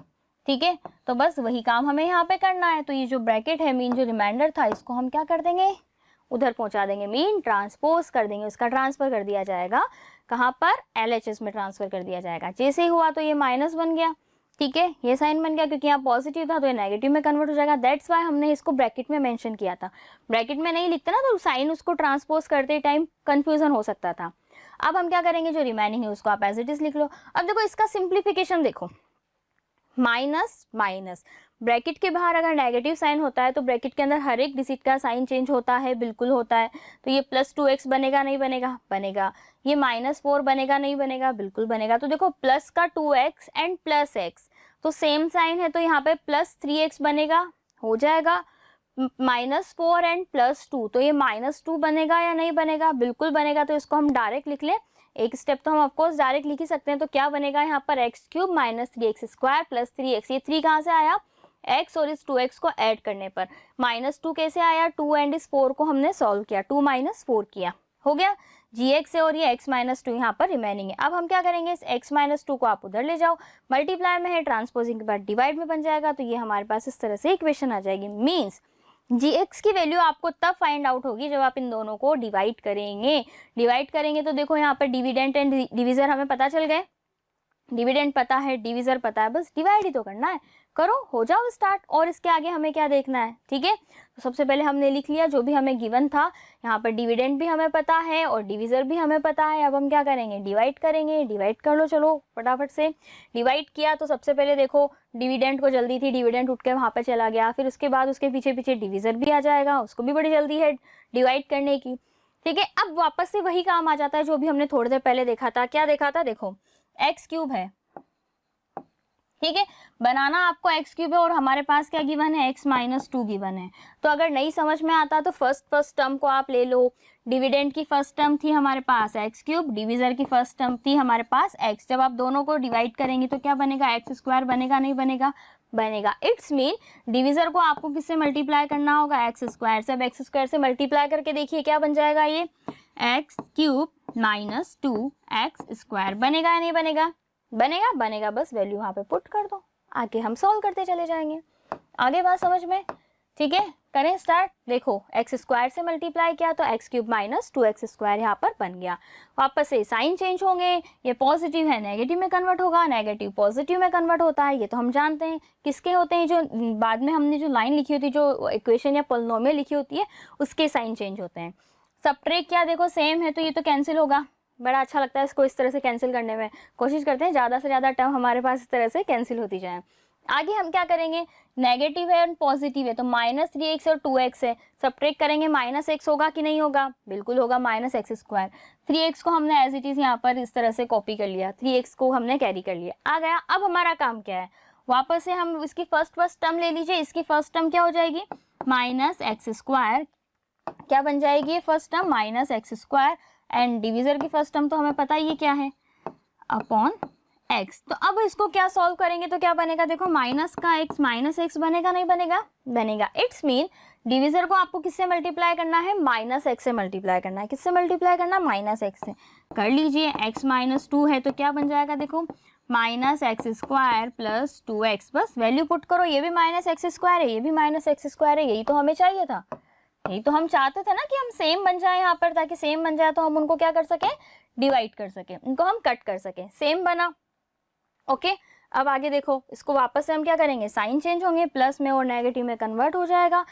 ठीक है। तो बस वही काम हमें यहाँ पे करना है। तो ये जो ब्रैकेट है, मीन जो रिमाइंडर था, इसको हम क्या कर देंगे, उधर पहुंचा देंगे, मीन ट्रांसपोज कर देंगे, उसका ट्रांसफर कर दिया जाएगा, कहाँ पर, LHS में ट्रांसफर कर दिया जाएगा। जैसे ही हुआ तो ये माइनस बन गया, ठीक है, ये साइन बन गया, क्योंकि यहाँ पॉजिटिव था तो ये नेगेटिव में कन्वर्ट हो जाएगा। दैट्स वाई हमने इसको ब्रैकेट में मेंशन किया था। ब्रैकेट में नहीं लिखते ना तो साइन उसको ट्रांसपोज करते टाइम कंफ्यूजन हो सकता था। अब हम क्या करेंगे, जो रिमेनिंग है उसको आप एज इट इज लिख लो। अब देखो इसका सिंप्लीफिकेशन देखो, माइनस माइनस, ब्रैकेट के बाहर अगर नेगेटिव साइन होता है तो ब्रैकेट के अंदर हर एक डिजिट का साइन चेंज होता है, बिल्कुल होता है। तो ये प्लस 2x बनेगा, नहीं बनेगा, बनेगा। ये माइनस 4 बनेगा, नहीं बनेगा, बिल्कुल बनेगा। तो देखो प्लस का 2x एंड प्लस x तो सेम साइन है, तो यहाँ पे प्लस 3x बनेगा, हो जाएगा। माइनस 4 एंड प्लस 2 तो ये माइनस 2 बनेगा या नहीं बनेगा, बिल्कुल बनेगा। तो इसको हम डायरेक्ट लिख लें, एक स्टेप तो हम ऑफकोर्स डायरेक्ट लिख ही सकते हैं। तो क्या बनेगा यहाँ पर, x cube minus 3x² plus 3x, ये 3 कहाँ से आया, x और इस 2x को ऐड करने पर। माइनस 2 कैसे आया, 2 एंड इस 4 को हमने सॉल्व किया, 2 माइनस 4 किया, हो गया gx है, और ये x माइनस 2 यहाँ पर रिमेनिंग है। अब हम क्या करेंगे, इस x माइनस 2 को आप उधर ले जाओ, मल्टीप्लाई में है, ट्रांसपोजिंग के बाद डिवाइड में बन जाएगा। तो ये हमारे पास इस तरह से इक्वेशन आ जाएगी। मीन्स gx की वैल्यू आपको तब फाइंड आउट होगी जब आप इन दोनों को डिवाइड करेंगे। तो देखो यहाँ पर डिविडेंड एंड डिविजर हमें पता चल गए, डिविडेंड पता है, डिविजर पता है, बस डिवाइड ही तो करना है। करो, हो जाओ स्टार्ट। और इसके आगे हमें क्या देखना है, ठीक है। तो सबसे पहले हमने लिख लिया जो भी हमें गिवन था। यहाँ पर डिविडेंड भी हमें पता है और डिविजर भी हमें पता है। अब हम क्या करेंगे, डिवाइड करेंगे। डिवाइड कर लो, चलो फटाफट से। डिवाइड किया तो सबसे पहले देखो डिविडेंड को जल्दी थी, डिविडेंड उठ के वहाँ पर चला गया। फिर उसके बाद उसके पीछे पीछे डिविजर भी आ जाएगा, उसको भी बड़ी जल्दी है डिवाइड करने की, ठीक है। अब वापस से वही काम आ जाता है जो भी हमने थोड़ी देर पहले देखा था। क्या देखा था, देखो एक्स क्यूब है, ठीक है। बनाना आपको एक्स क्यूब है और हमारे पास क्या गिवन है, एक्स माइनस 2 गिवन है। तो अगर नहीं समझ में आता तो फर्स्ट टर्म को आप ले लो। डिविडेंड की फर्स्ट टर्म थी हमारे पास एक्स क्यूब, डिविजर की फर्स्ट टर्म थी हमारे पास एक्स। जब आप दोनों को डिवाइड करेंगे तो क्या बनेगा, एक्स स्क्वायर बनेगा, नहीं बनेगा, बनेगा। इट्स मीन डिविजर को आपको किससे मल्टीप्लाई करना होगा, एक्स स्क्वायर से। अब एक्स स्क्वायर से मल्टीप्लाई करके देखिए क्या बन जाएगा, ये x cube minus 2 x square बनेगा या नहीं बनेगा, बनेगा, बनेगा। बस वैल्यू यहाँ पे पुट कर दो, आगे हम सॉल्व करते चले जाएंगे। आगे बात समझ में, ठीक है। करें स्टार्ट। देखो एक्स स्क्वायर से मल्टीप्लाई किया तो x cube minus 2 x square यहाँ पर बन गया। वापस से साइन चेंज होंगे, ये पॉजिटिव है नेगेटिव में कन्वर्ट होगा, नेगेटिव पॉजिटिव में कन्वर्ट होता है, ये तो हम जानते हैं। किसके होते हैं, जो बाद में हमने जो लाइन लिखी होती है, जो इक्वेशन या पॉलिनोमियल लिखी होती है, उसके साइन चेंज होते हैं। सबट्रैक्ट किया, देखो सेम है तो ये तो कैंसिल होगा। बड़ा अच्छा लगता है इसको इस तरह से कैंसिल करने में। कोशिश करते हैं ज़्यादा से ज़्यादा टर्म हमारे पास इस तरह से कैंसिल होती जाए। आगे हम क्या करेंगे, नेगेटिव है और पॉजिटिव है तो माइनस 3x और 2x है। सब्ट्रैक्ट करेंगे माइनस x होगा कि नहीं होगा, बिल्कुल होगा, माइनस एक्स स्क्वायर। 3x को हमने एज इट इज़ यहाँ पर इस तरह से कॉपी कर लिया, 3x को हमने कैरी कर लिया, आ गया। अब हमारा काम क्या है, वापस से हम इसकी फर्स्ट टर्म ले लीजिए। इसकी फर्स्ट टर्म क्या हो जाएगी, माइनस एक्स स्क्वायर, क्या बन जाएगी first term, minus x square. And divisor की फर्स्ट टर्म तो हमें पता ही है क्या है, अपॉन एक्स। तो अब इसको क्या सॉल्व करेंगे तो क्या बनेगा, देखो माइनस का एक्स माइनस एक्स बनेगा, नहीं बनेगा, बनेगा। इट्स मीन डिविजर को आपको किससे मल्टीप्लाई करना है, माइनस एक्स से मल्टीप्लाई करना है। किससे मल्टीप्लाई करना है, माइनस एक्स से। कर लीजिए, एक्स माइनस 2 है तो क्या बन जाएगा, देखो minus x square plus 2x। बस वैल्यू पुट करो, ये भी माइनस एक्स स्क्वायर है, ये भी माइनस एक्स स्क्वायर है, यही तो हमें चाहिए था, यही तो हम चाहते थे ना कि हम सेम बन जाए यहाँ पर, ताकि सेम बन जाए तो हम उनको क्या कर सके, डिवाइड कर सके, उनको हम कट कर सके। सेम बना, ओके। अब आगे देखो, इसको वापस से हम क्या करेंगे, साइन चेंज होंगे, प्लस में और नेगेटिव में कन्वर्ट हो जाएगा।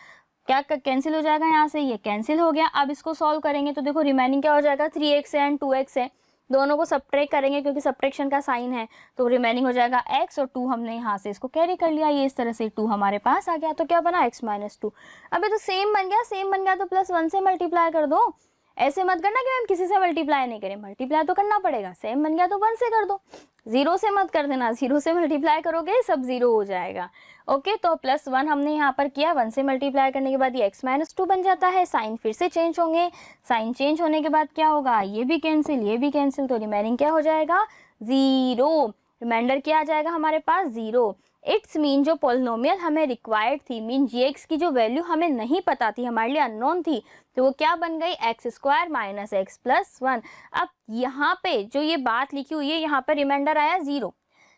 क्या कैंसिल हो जाएगा, यहाँ से ये कैंसिल हो गया। अब इसको सॉल्व करेंगे तो देखो रिमेनिंग क्या हो जाएगा, 3x एंड 2x है, दोनों को सब्ट्रैक्ट करेंगे क्योंकि सब्ट्रैक्शन का साइन है, तो रिमेनिंग हो जाएगा x और 2 हमने यहाँ से इसको कैरी कर लिया, ये इस तरह से 2 हमारे पास आ गया। तो क्या बना, x माइनस 2। अब ये तो सेम बन गया, सेम बन गया तो प्लस 1 से मल्टीप्लाई कर दो। ऐसे मत करना कि मैम किसी से मल्टीप्लाई नहीं करें, मल्टीप्लाई तो करना पड़ेगा। सेम बन गया तो 1 से कर दो, 0 से मत कर देना, 0 से मल्टीप्लाई करोगे सब 0 हो जाएगा। ओके, तो प्लस 1 हमने यहाँ पर किया, 1 से मल्टीप्लाई करने के बाद ये x माइनस 2 बन जाता है। साइन फिर से चेंज होंगे, साइन चेंज होने के बाद क्या होगा, ये भी कैंसिल, ये भी कैंसिल, तो रिमेनिंग क्या हो जाएगा, 0। रिमाइंडर क्या आ जाएगा हमारे पास, 0। इट्स मीन जो पॉलिनोमियल हमें रिक्वायर्ड थी, मीन gx की जो वैल्यू हमें नहीं पता थी, हमारे लिए अननोन थी, तो वो क्या बन गई, x square minus x plus 1। अब यहाँ पे जो ये बात लिखी हुई है, यहाँ पे रिमाइंडर आया 0।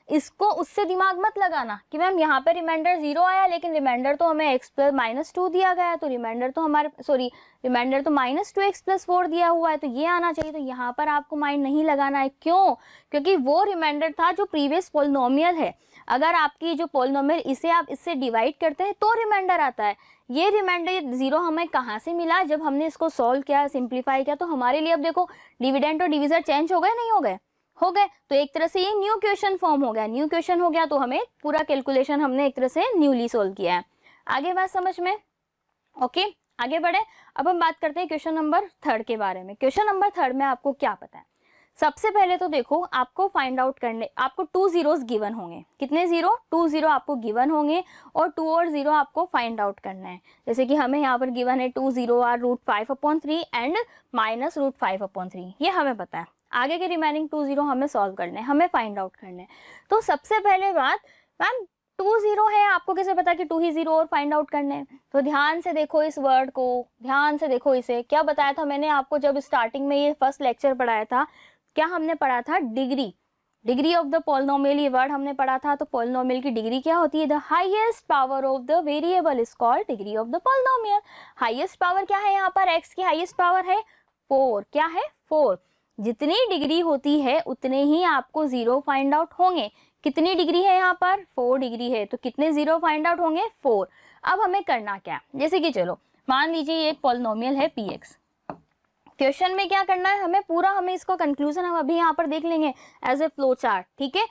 इसको उससे दिमाग मत लगाना कि मैम यहाँ पे रिमाइंडर 0 आया, लेकिन रिमाइंडर तो हमें x प्लस माइनस 2 दिया गया है, तो रिमाइंडर तो हमारे रिमाइंडर तो माइनस 2x प्लस 4 दिया हुआ है, तो ये आना चाहिए। तो यहाँ पर आपको माइंड नहीं लगाना है, क्यों, क्योंकि वो रिमाइंडर था जो प्रीवियस पॉलिनोमियल है। अगर आपकी जो पॉलिनोमियल इसे आप इससे डिवाइड करते हैं तो रिमाइंडर आता है। ये रिमाइंडर 0 हमें कहाँ से मिला, जब हमने इसको सॉल्व किया, सिंप्लीफाई किया, तो हमारे लिए अब देखो डिविडेंड और डिविजर चेंज हो गए, नहीं हो गए, हो गए। तो एक तरह से ये न्यू क्वेश्चन फॉर्म हो गया, न्यू क्वेश्चन हो गया, तो हमें पूरा कैलकुलेशन हमने एक तरह से न्यूली सोल्व किया है। आगे बात समझ में, ओके। आगे बढ़े, अब हम बात करते हैं क्वेश्चन नंबर 3 के बारे में। क्वेश्चन नंबर 3 में आपको क्या पता है, सबसे पहले तो देखो आपको फाइंड आउट करने, आपको 2 zeros गिवन होंगे। कितने 0, 2 0 आपको गिवन होंगे और 2 और 0 आपको फाइंड आउट करना है। जैसे कि हमें यहाँ पर गिवन है 2 0 आर √5/3 एंड माइनस √5/3, ये हमें पता है। आगे के रिमेनिंग 2 0 हमें सॉल्व करने हैं, हमें फाइंड आउट करने हैं। तो सबसे पहले बात, मैम 2 0 है, आपको कैसे पता कि 2 ही 0 और फाइंड आउट करने हैं, तो ध्यान से देखो इस वर्ड को, ध्यान से देखो इसे। क्या बताया था मैंने आपको जब स्टार्टिंग में ये फर्स्ट लेक्चर पढ़ाया था, क्या हमने पढ़ा था, डिग्री ऑफ द पॉलिनोमियल, ये वर्ड हमने पढ़ा था। तो पॉलिनोमियल की डिग्री क्या होती है, the highest power of the variable is called degree of the polynomial. Highest power क्या है यहाँ पर, x की हाईएस्ट पावर है 4, क्या है 4। जितनी डिग्री होती है उतने ही आपको जीरो फाइंड आउट होंगे। कितनी डिग्री है यहाँ पर, 4 डिग्री है, तो कितने जीरो फाइंड आउट होंगे, 4। अब हमें करना क्या है, जैसे कि चलो मान लीजिए ये एक पॉलिनोमियल है px। क्वेश्चन में क्या करना है हमें, पूरा हमें इसको कंक्लूजन हम अभी यहाँ पर देख लेंगे एज ए फ्लो चार्ट, ठीक है।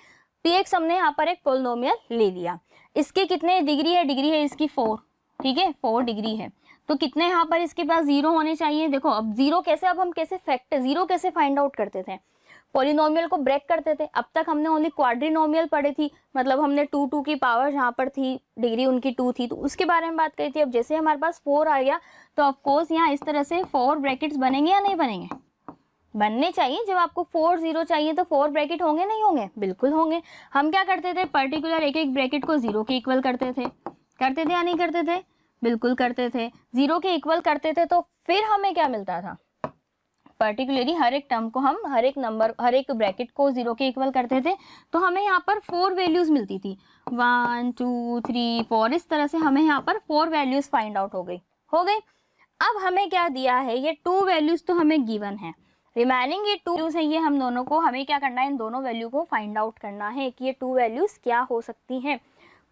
px हमने यहाँ पर एक पॉलिनोमियल ले लिया, इसके कितने डिग्री है इसकी 4, ठीक है, 4 डिग्री है, तो कितने यहाँ पर इसके पास जीरो होने चाहिए। देखो अब जीरो कैसे, अब हम कैसे फैक्टर जीरो कैसे फाइंड आउट करते थे, पॉलिनोमियल को ब्रेक करते थे। अब तक हमने ओनली क्वाड्रिनोमियल पढ़ी थी, मतलब हमने 2 की पावर जहाँ पर थी डिग्री उनकी 2 थी, तो उसके बारे में बात करी थी। अब जैसे हमारे पास 4 आ गया तो ऑफकोर्स यहाँ इस तरह से 4 ब्रैकेट्स बनेंगे या नहीं बनेंगे, बनने चाहिए। जब आपको 4 जीरो चाहिए तो 4 ब्रैकेट होंगे नहीं होंगे, बिल्कुल होंगे। हम क्या करते थे, पर्टिकुलर एक एक ब्रैकेट को जीरो के इक्वल करते थे या नहीं करते थे, बिल्कुल करते थे, जीरो के इक्वल करते थे। तो फिर हमें क्या मिलता था, पर्टिकुलरली हर एक टर्म को हम हर एक ब्रैकेट को जीरो के इक्वल करते थे, तो हमें यहाँ पर 4 वैल्यूज मिलती थी, 1 2 3 4, इस तरह से हमें यहाँ पर 4 वैल्यूज फाइंड आउट हो गई। अब हमें क्या दिया है, ये 2 वैल्यूज तो हमें गिवन है, रिमेनिंग ये 2 वैल्यूज है, ये हम दोनों को हमें क्या करना है, इन दोनों वैल्यू को फाइंड आउट करना है कि ये 2 वैल्यूज क्या हो सकती हैं।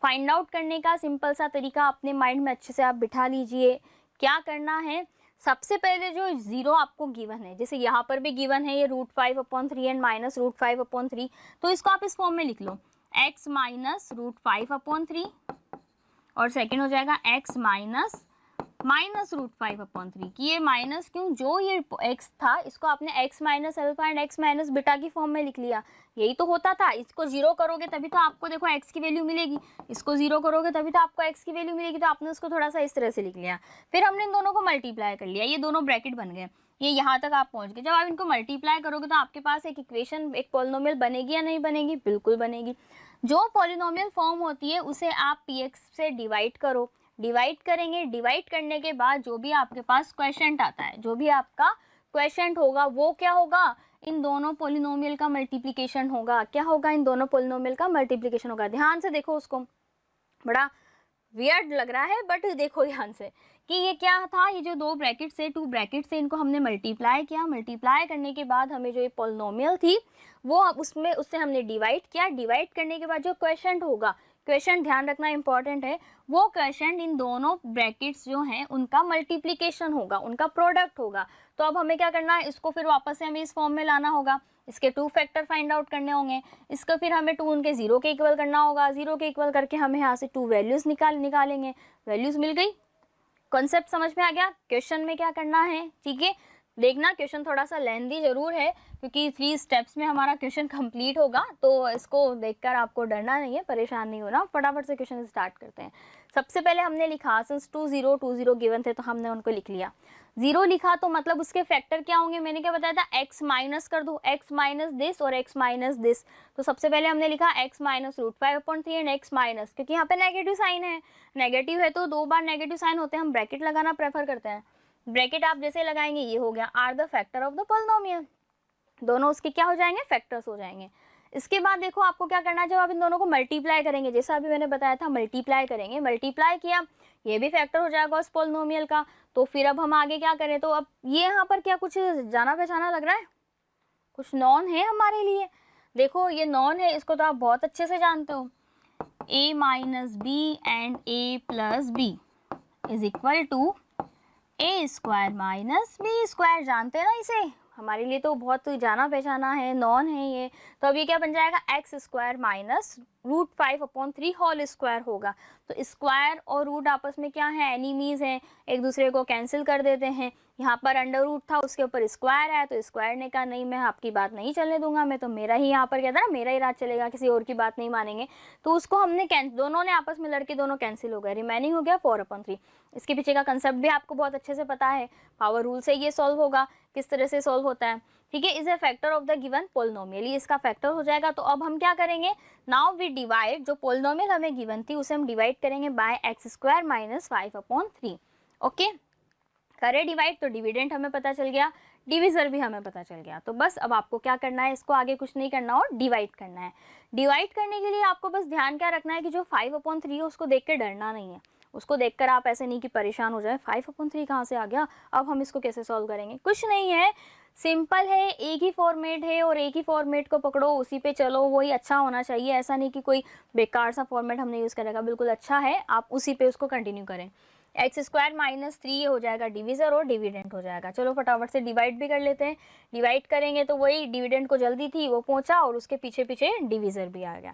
फाइंड आउट करने का सिंपल सा तरीका अपने माइंड में अच्छे से आप बिठा लीजिए। क्या करना है, सबसे पहले जो जीरो आपको गिवन है, जैसे यहाँ पर भी गिवन है ये √5/3 एंड -√5/3, तो इसको आप इस फॉर्म में लिख लो, x माइनस √5/3 और सेकेंड हो जाएगा x माइनस -√5/3 कि ये माइनस क्यों, जो ये x था इसको आपने x minus alpha and x minus beta की फॉर्म में लिख लिया, यही तो होता था। इसको जीरो करोगे तभी तो आपको देखो x की वैल्यू मिलेगी, इसको जीरो करोगे तभी तो आपको x की वैल्यू मिलेगी, तो आपने उसको थोड़ा सा इस तरह से लिख लिया। फिर हमने इन दोनों को मल्टीप्लाई कर लिया, ये दोनों ब्रैकेट बन गए, ये यहाँ तक आप पहुँच गए। जब आप इनको मल्टीप्लाई करोगे तो आपके पास एक इक्वेशन, एक पॉलिनोमियल बनेगी या नहीं बनेगी, बिल्कुल बनेगी। जो पॉलिनोमियल फॉर्म होती है उसे आप px से डिवाइड करो, डिवाइड करेंगे, डिवाइड करने के बाद जो भी आपके पास क्वेश्चन आता है, जो भी आपका क्वेश्चन होगा वो क्या होगा, इन दोनों पॉलिनोमियल का मल्टीप्लिकेशन होगा। क्या होगा, इन दोनों पॉलिनोमियल का मल्टीप्लिकेशन होगा। ध्यान से देखो, उसको बड़ा वियर्ड लग रहा है बट देखो ध्यान से कि ये क्या था, ये जो 2 ब्रैकेट से 2 ब्रैकेट से इनको हमने मल्टीप्लाई किया, मल्टीप्लाई करने के बाद हमें जो ये पॉलिनोमियल थी वो उससे हमने डिवाइड किया, डिवाइड करने के बाद जो क्वेश्चन होगा, क्वेश्चन ध्यान रखना इंपॉर्टेंट है, वो क्वेश्चन इन दोनों ब्रैकेट्स जो हैं उनका मल्टीप्लिकेशन होगा, उनका प्रोडक्ट होगा। तो अब हमें क्या करना है, इसको फिर वापस से हमें इस फॉर्म में लाना होगा, इसके 2 फैक्टर फाइंड आउट करने होंगे, इसको फिर हमें 2 उनके जीरो के इक्वल करना होगा, जीरो के इक्वल करके हमें यहाँ से 2 वैल्यूज निकालेंगे, वैल्यूज मिल गई। कॉन्सेप्ट समझ में आ गया, क्वेश्चन में क्या करना है, ठीक है। देखना क्वेश्चन थोड़ा सा लेंथी जरूर है क्योंकि 3 स्टेप्स में हमारा क्वेश्चन कंप्लीट होगा, तो इसको देखकर आपको डरना नहीं है, परेशान नहीं होना। फटाफट से क्वेश्चन स्टार्ट करते हैं। सबसे पहले हमने लिखा, सिंस 2 0 गिवन थे तो हमने उनको लिख लिया। 0 लिखा तो मतलब उसके फैक्टर क्या होंगे, मैंने क्या बताया था, x माइनस कर दो, x माइनस दिस और x माइनस दिस। तो सबसे पहले हमने लिखा x minus √5/3 and x minus, क्योंकि यहाँ पे नेगेटिव साइन है, नेगेटिव है तो 2 बार नेगेटिव साइन होते हैं, हम ब्रैकेट लगाना प्रेफर करते हैं। ब्रैकेट आप जैसे लगाएंगे ये हो गया are the factor of the polynomial, दोनों उसके क्या हो जाएंगे, फैक्टर्स हो जाएंगे। इसके बाद देखो आपको क्या करना है, जब आप इन दोनों को मल्टीप्लाई करेंगे, जैसा अभी मैंने बताया था मल्टीप्लाई करेंगे, मल्टीप्लाई किया, ये भी फैक्टर हो जाएगा उस पॉलिनोमियल का। तो फिर अब हम आगे क्या करें, तो अब ये यहाँ पर क्या कुछ जाना पहचाना लग रहा है, कुछ नॉन है हमारे लिए। देखो ये नॉन है, इसको तो आप बहुत अच्छे से जानते हो, a minus B and a plus B is equal to a square minus B square, जानते हैं ना इसे, हमारे लिए तो बहुत जाना पहचाना है, नॉन है ये। तो अब ये क्या बन जाएगा, X square minus √5/3 whole square होगा। तो स्क्वायर और रूट आपस में क्या है, एनिमीज हैं, एक दूसरे को कैंसिल कर देते हैं। यहाँ पर अंडर रूट था, उसके ऊपर स्क्वायर है, तो स्क्वायर ने कहा नहीं मैं आपकी बात नहीं चलने दूंगा, मैं तो मेरा ही यहाँ पर क्या था ना, मेरा ही राज चलेगा, किसी और की बात नहीं मानेंगे। तो उसको हमने दोनों ने आपस में लड़के दोनों कैंसिल हो गए, रिमेनिंग हो गया 4/3। इसके पीछे का कंसेप्ट भी आपको बहुत अच्छे से पता है, पावर रूल से ये सॉल्व होगा, किस तरह से सॉल्व होता है, ठीक है। Is a factor of the given polynomial, ये इसका फैक्टर हो जाएगा। तो अब हम क्या करेंगे, नाउ वी डिवाइड, जो पॉलिनोमियल हमें गिवन थी उसे हम डिवाइड करेंगे by X square minus 5/3। Okay, करे डिवाइड तो डिविडेंड हमें पता चल गया, डिविजर भी हमें पता चल गया। तो बस अब आपको क्या करना है, इसको आगे कुछ नहीं करना और डिवाइड करना है। डिवाइड करने के लिए आपको बस ध्यान क्या रखना है कि जो 5/3 है उसको देख के डरना नहीं है, उसको देखकर आप ऐसे नहीं कि परेशान हो जाए 5/3 कहाँ से आ गया, अब हम इसको कैसे सॉल्व करेंगे। कुछ नहीं है, सिंपल है, एक ही फॉर्मेट है और एक ही फॉर्मेट को पकड़ो, उसी पे चलो, वही अच्छा होना चाहिए। ऐसा नहीं कि कोई बेकार सा फॉर्मेट हमने यूज़ करेगा, बिल्कुल अच्छा है, आप उसी पे उसको कंटिन्यू करें। x² - 3 ये हो जाएगा डिविज़र और डिविडेंड हो जाएगा। चलो फटाफट से डिवाइड भी कर लेते हैं। डिवाइड करेंगे तो वही डिविडेंड को जल्दी थी वो पहुंचा और उसके पीछे पीछे डिविज़र भी आ गया।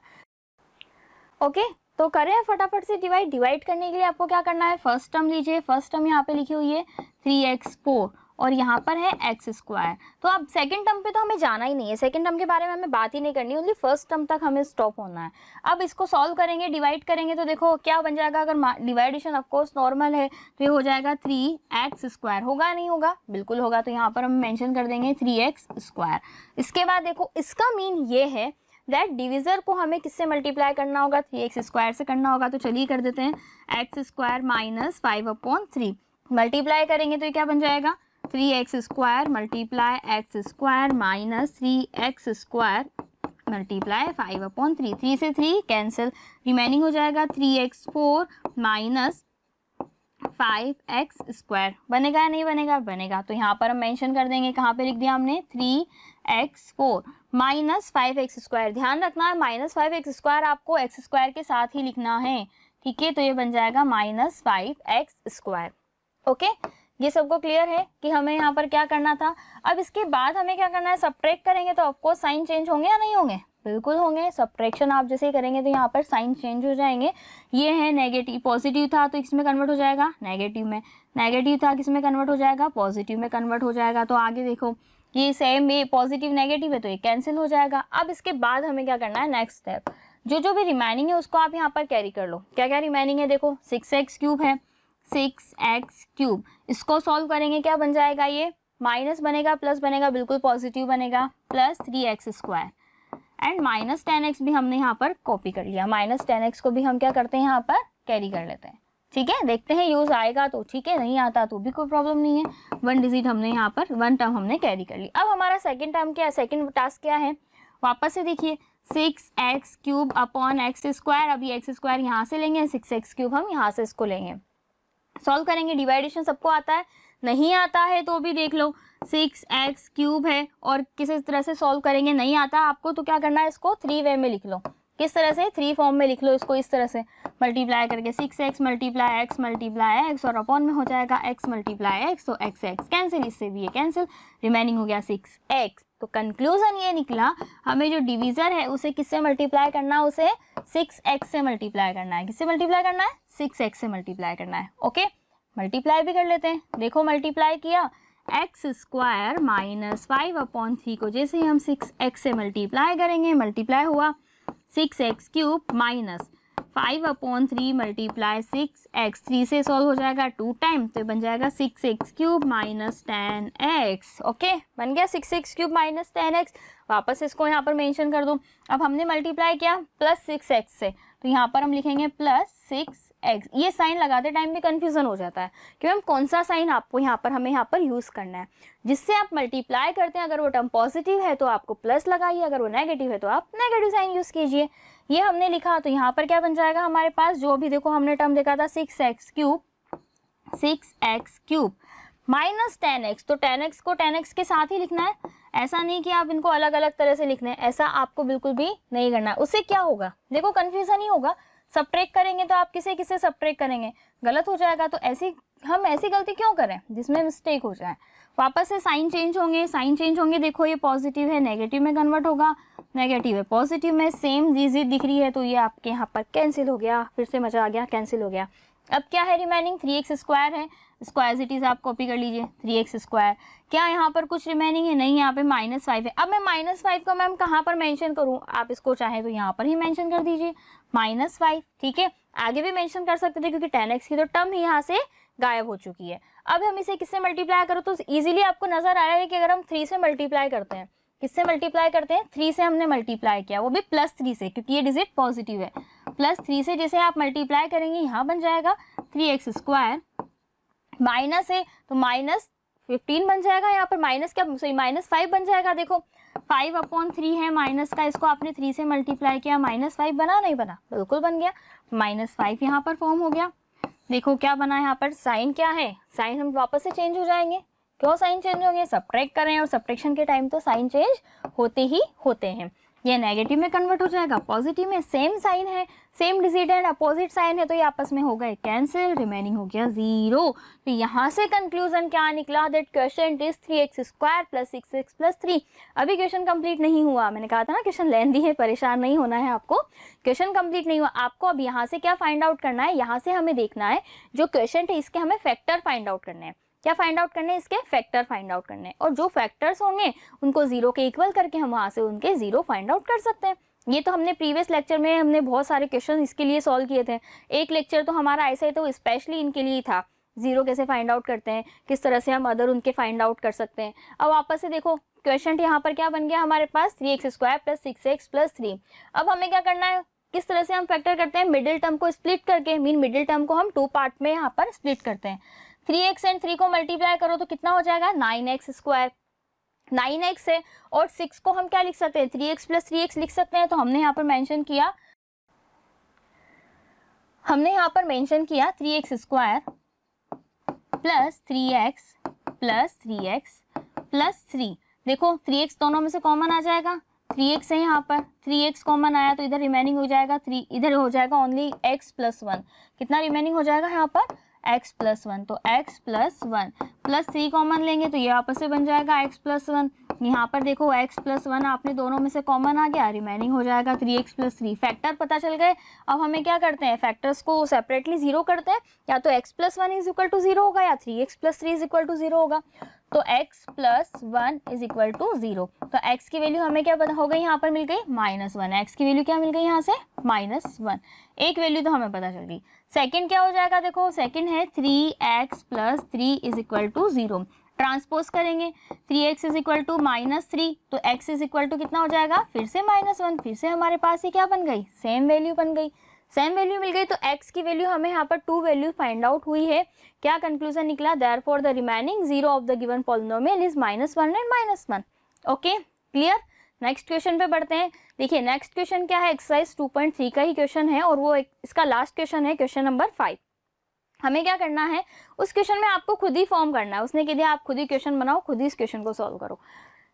ओके, तो करें फटाफट से डिवाइड करने के लिए आपको क्या करना है, फर्स्ट टर्म लीजिए। फर्स्ट टर्म यहाँ पे लिखी हुई है 3x4 और यहाँ पर है x²। तो अब सेकंड टर्म पे तो हमें जाना ही नहीं है, सेकंड टर्म के बारे में हमें बात ही नहीं करनी, ओनली फर्स्ट टर्म तक हमें स्टॉप होना है। अब इसको सॉल्व करेंगे, डिवाइड करेंगे तो देखो क्या बन जाएगा। अगर डिवाइडेशन ऑफकोर्स नॉर्मल है तो ये हो जाएगा 3x²। होगा नहीं होगा, बिल्कुल होगा। तो यहाँ पर हम मेंशन कर देंगे 3x²। इसके बाद देखो इसका मीन ये है दैट डिविज़र को हमें किससे मल्टीप्लाई करना होगा, 3x² से करना होगा। तो चलिए कर देते हैं, x² - 5/3 मल्टीप्लाई करेंगे तो ये क्या बन जाएगा, 3x² × x² - 3x² × 5/3। 3 से 3 कैंसिल, रिमेनिंग हो जाएगा 3x4 - 5x²। बनेगा नहीं बनेगा, बनेगा। तो यहाँ पर हम मेंशन कर देंगे, कहाँ पे लिख दिया हमने, 3x4 - 5x²। ध्यान रखना है -5x² आपको x² के साथ ही लिखना है, ठीक है। तो ये बन जाएगा -5x²। ओके, ये सबको क्लियर है कि हमें यहाँ पर क्या करना था। अब इसके बाद हमें क्या करना है, सब्ट्रैक्ट करेंगे तो ऑफकोर्स साइन चेंज होंगे या नहीं होंगे, बिल्कुल होंगे। सब्ट्रैक्शन आप जैसे ही करेंगे तो यहाँ पर साइन चेंज हो जाएंगे। ये है नेगेटिव, पॉजिटिव था तो किस में कन्वर्ट हो जाएगा, नेगेटिव में। नेगेटिव था किस में कन्वर्ट हो जाएगा, पॉजिटिव में कन्वर्ट हो जाएगा। तो आगे देखो ये सेम, ये पॉजिटिव नेगेटिव है तो ये कैंसिल हो जाएगा। अब इसके बाद हमें क्या करना है, नेक्स्ट स्टेप, जो भी रिमेनिंग है उसको आप यहाँ पर कैरी कर लो। क्या क्या रिमेनिंग है देखो, 6x³ है, 6x³। इसको सॉल्व करेंगे क्या बन जाएगा, ये माइनस बनेगा प्लस बनेगा, बिल्कुल पॉजिटिव बनेगा, प्लस 3x² एंड -10x भी हमने यहाँ पर कॉपी कर लिया। -10x को भी हम क्या करते हैं, यहाँ पर कैरी कर लेते हैं, ठीक है। देखते हैं यूज आएगा तो ठीक है, नहीं आता तो भी कोई प्रॉब्लम नहीं है। 1 डिजिट हमने यहाँ पर 1 टर्म हमने कैरी कर ली। अब हमारा सेकंड टर्म क्या है, सेकंड टास्क क्या है, वापस से देखिए 6x³ / x²। अभी x² यहाँ से लेंगे, 6x³ हम यहाँ से इसको लेंगे, सॉल्व करेंगे। डिवाइडेशन सबको आता है, नहीं आता है तो भी देख लो, 6x³ है और किसी तरह से सॉल्व करेंगे, नहीं आता आपको तो क्या करना है, इसको 3 वे में लिख लो। किस तरह से, 3 फॉर्म में लिख लो इसको, इस तरह से मल्टीप्लाई करके 6x × x और अपॉन में हो जाएगा x × x, तो x कैंसिल, इससे भी ये कैंसिल, रिमेनिंग हो गया 6x। तो कंक्लूजन ये निकला, हमें जो डिवीज़र है उसे किससे मल्टीप्लाई करना है, उसे 6x से मल्टीप्लाई करना है। किससे मल्टीप्लाई करना है, 6x से मल्टीप्लाई करना है। ओके, मल्टीप्लाई भी कर लेते हैं। देखो मल्टीप्लाई किया, x² - 5/3 को जैसे ही हम 6x से मल्टीप्लाई करेंगे, मल्टीप्लाई हुआ 6x³ - 5/3 × 6x। 3 से सॉल्व हो जाएगा 2 टाइम, तो बन जाएगा 6x³ - 10x। ओके, बन गया 6x³ - 10x। वापस इसको यहाँ पर मेंशन कर दो। अब हमने मल्टीप्लाई किया प्लस 6x से, तो यहाँ पर हम लिखेंगे प्लस 6x। ये साइन लगाते टाइम भी कंफ्यूजन हो जाता है कि मैम कौन सा साइन आपको यहाँ पर, हमें यहाँ पर यूज़ करना है। जिससे आप मल्टीप्लाई करते हैं, अगर वो टर्म पॉजिटिव है तो आपको प्लस लगाइए, अगर वो नेगेटिव है तो आप नेगेटिव साइन यूज़ कीजिए। ये हमने लिखा, तो यहाँ पर क्या बन जाएगा हमारे पास, जो भी देखो हमने टर्म देखा था 6x³ -10x, तो 10x को 10x के साथ ही लिखना है। ऐसा नहीं कि आप इनको अलग अलग तरह से लिखना है, ऐसा आपको बिल्कुल भी नहीं करना है। उससे क्या होगा, देखो कन्फ्यूजन ही होगा। सब्ट्रैक्ट करेंगे तो आप किसे किसे सब्ट्रैक्ट करेंगे, गलत हो जाएगा। तो हम ऐसी गलती क्यों करें जिसमें मिस्टेक हो जाए। वापस से साइन चेंज होंगे, साइन चेंज होंगे। देखो ये पॉजिटिव है, नेगेटिव में कन्वर्ट होगा, नेगेटिव है पॉजिटिव में, सेम डिजिट दिख रही है, तो ये आपके यहाँ पर कैंसिल हो गया। फिर से मजा आ गया, कैंसिल हो गया। अब क्या है रिमेनिंग, 3x² है, इसको एज इट इज आप कॉपी कर लीजिए, 3x²। क्या यहाँ पर कुछ रिमेनिंग है, नहीं, यहाँ पे -5 है। अब मैं -5 को मैम कहाँ पर मेंशन करूँ, आप इसको चाहे तो यहाँ पर ही मेंशन कर दीजिए -5, ठीक है। आगे भी मेंशन कर सकते थे क्योंकि 10x की तो टर्म ही यहाँ से गायब हो चुकी है। अब हम इसे किससे मल्टीप्लाई करो, तो इजीली आपको नजर आ रहा है कि अगर हम 3 से मल्टीप्लाई करते हैं, किससे मल्टीप्लाई करते हैं, 3 से हमने मल्टीप्लाई किया, वो भी +3 से, क्योंकि ये डिजिट पॉजिटिव है। +3 से जैसे आप मल्टीप्लाई करेंगे, यहाँ बन जाएगा 3x², माइनस है तो -15 बन जाएगा। यहाँ पर माइनस क्या, सॉरी -5 बन जाएगा। देखो 5/3 है माइनस का, इसको आपने 3 से मल्टीप्लाई किया, -5 बना नहीं बना, बिल्कुल बन गया। -5 यहाँ पर फॉर्म हो गया। देखो क्या बना है यहाँ पर, साइन क्या है, साइन हम वापस से चेंज हो जाएंगे। क्यों साइन चेंज होंगे, सब्ट्रैक्ट कर रहे हैं और सब्ट्रैक्शन के टाइम तो साइन चेंज होते ही होते हैं। ये नेगेटिव में कन्वर्ट हो जाएगा पॉजिटिव में, सेम साइन है, same digit and opposite sign है, तो ये आपस में हो गए कैंसिल, रिमेनिंग हो गया 0। तो यहाँ से कंक्लूजन क्या निकला, that question is 3x square plus 6x plus 3। अभी क्वेश्चन कंप्लीट नहीं हुआ, मैंने कहा था ना क्वेश्चन लेंथी है, परेशान नहीं होना है आपको, क्वेश्चन कंप्लीट नहीं हुआ। आपको अब यहाँ से क्या फाइंड आउट करना है, यहाँ से हमें देखना है जो क्वेश्चन है इसके हमें फैक्टर फाइंड आउट करने हैं। क्या फाइंड आउट करने हैं, इसके फैक्टर फाइंड आउट करने हैं, और जो फैक्टर्स होंगे उनको 0 के इक्वल करके हम वहाँ से उनके 0 फाइंड आउट कर सकते हैं। ये तो हमने प्रीवियस लेक्चर में हमने बहुत सारे क्वेश्चन इसके लिए सॉल्व किए थे। एक लेक्चर तो हमारा ऐसा ही तो स्पेशली इनके लिए ही था, 0 कैसे फाइंड आउट करते हैं, किस तरह से हम अदर उनके फाइंड आउट कर सकते हैं। अब वापस से देखो क्वेश्चन यहाँ पर क्या बन गया हमारे पास, 3x square plus 6x plus 3। अब हमें क्या करना है, किस तरह से हम फैक्टर करते हैं, मिडिल टर्म को स्प्लिट करके, मीन मिडिल टर्म को हम 2 पार्ट में यहाँ पर स्प्लिट करते हैं। 3x एंड 3 को मल्टीप्लाई करो तो कितना हो जाएगा, 9x स्क्वायर, 9x है, और 6 को हम क्या लिख सकते हैं, 3x प्लस 3x लिख सकते हैं। तो हमने यहाँ पर मेंशन किया, 3x square plus 3x plus 3x plus 3। देखो 3x दोनों में से कॉमन आ जाएगा, 3x है यहाँ पर, 3x कॉमन आया तो इधर रिमेनिंग हो जाएगा 3, इधर हो जाएगा ओनली x प्लस 1। कितना रिमेनिंग हो जाएगा यहाँ पर, x प्लस 1, तो x प्लस 1 प्लस 3 कॉमन लेंगे तो ये आपस से बन जाएगा x प्लस 1। यहाँ पर देखो x प्लस 1 आपने दोनों में से कॉमन आ गया, रिमेनिंग हो जाएगा 3x प्लस 3। फैक्टर पता चल गए। अब हमें क्या करते हैं, फैक्टर्स को सेपरेटली 0 करते हैं, या तो x plus 1 is equal to 0 होगा या 3x plus 3 is equal to 0 होगा। तो x plus 1 is equal to 0, तो x की वैल्यू हमें क्या पता हो गई, यहाँ पर मिल गई -1। x की वैल्यू क्या मिल गई यहाँ से, -1। एक वैल्यू तो हमें पता चल गई। सेकंड क्या हो जाएगा, देखो सेकंड है 3x plus 3 is equal to 0। Transpose करेंगे, 3x इज इक्वल टू -3, तो x इज इक्वल टू कितना हो जाएगा, फिर से -1, फिर से हमारे पास ये क्या बन गई, सेम वैल्यू बन गई, सेम वैल्यू मिल गई। तो x की वैल्यू हमें यहाँ पर 2 वैल्यू फाइंड आउट हुई है। क्या कंक्लूजन निकला, therefore the remaining 0 of the given polynomial is -1 and -1। Okay clear. Next question पे बढ़ते हैं। देखिए नेक्स्ट क्वेश्चन क्या है, एक्सरसाइज 2.3 का ही क्वेश्चन है, और वो इसका लास्ट क्वेश्चन है, क्वेश्चन नंबर 5। हमें क्या करना है, उस क्वेश्चन में आपको खुद ही फॉर्म करना है। उसने कह दिया आप खुद ही क्वेश्चन बनाओ, खुद ही इस क्वेश्चन को सॉल्व करो।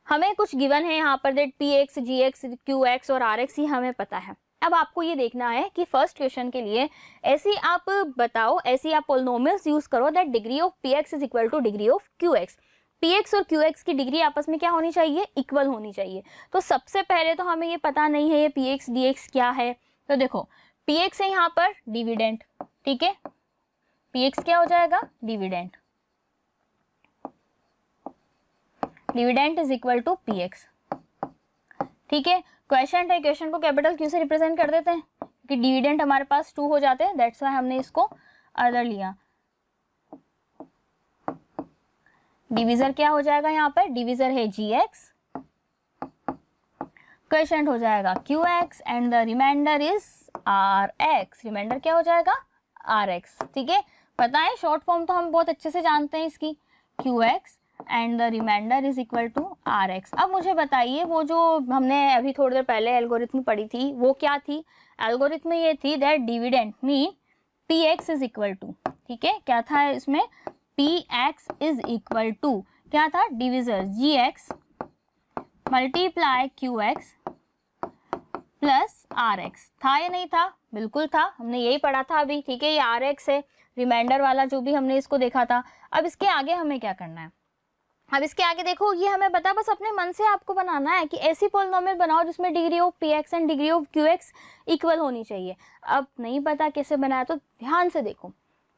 हमें कुछ गिवन है यहाँ पर, दैट px, gx, qx और rx ही हमें पता है। अब आपको ये देखना है कि फर्स्ट क्वेश्चन के लिए ऐसी आप बताओ, ऐसी आप पोलिनोमियल्स यूज करो that degree of px is equal two degree of qx। px और qx की डिग्री आपस में क्या होनी चाहिए, इक्वल होनी चाहिए। तो सबसे पहले तो हमें ये पता नहीं है ये px dx क्या है। तो देखो px है यहाँ पर डिविडेंड, ठीक है, px क्या हो जाएगा, dividend, dividend is equal to px, ठीक है। क्वेश्चन है, क्वेश्चन को कैपिटल क्यू से रिप्रेजेंट कर देते हैं कि डिविडेंड हमारे पास 2 हो जाते हैं, दैट्स व्हाई हमने इसको अदर लिया। डिविजर क्या हो जाएगा यहाँ पर, डिविजर है gx, क्वेश्चन हो जाएगा qx and the remainder is rx। Remainder क्या हो जाएगा, rx, ठीक है। पता है शॉर्ट फॉर्म तो हम बहुत अच्छे से जानते हैं इसकी, qx and the remainder is equal to rx। अब मुझे बताइए वो जो हमने अभी थोड़ी देर पहले एल्गोरिथम पढ़ी थी वो क्या थी, एल्गोरिथम ये थी that dividend mean px is equal to, ठीक है, क्या था इसमें, px इज इक्वल टू क्या था, divisor gx multiply qx plus rx। था या नहीं था, बिल्कुल था, हमने यही पढ़ा था अभी, ठीक है। ये rx है, रिमाइंडर वाला जो भी हमने इसको देखा था। अब इसके आगे हमें क्या करना है, अब इसके आगे देखो ये हमें पता, बस अपने मन से आपको बनाना है कि ऐसी पोलिनोमियल बनाओ जिसमें degree of px and degree of qx equal होनी चाहिए। अब नहीं पता कैसे बनाया तो ध्यान से देखो,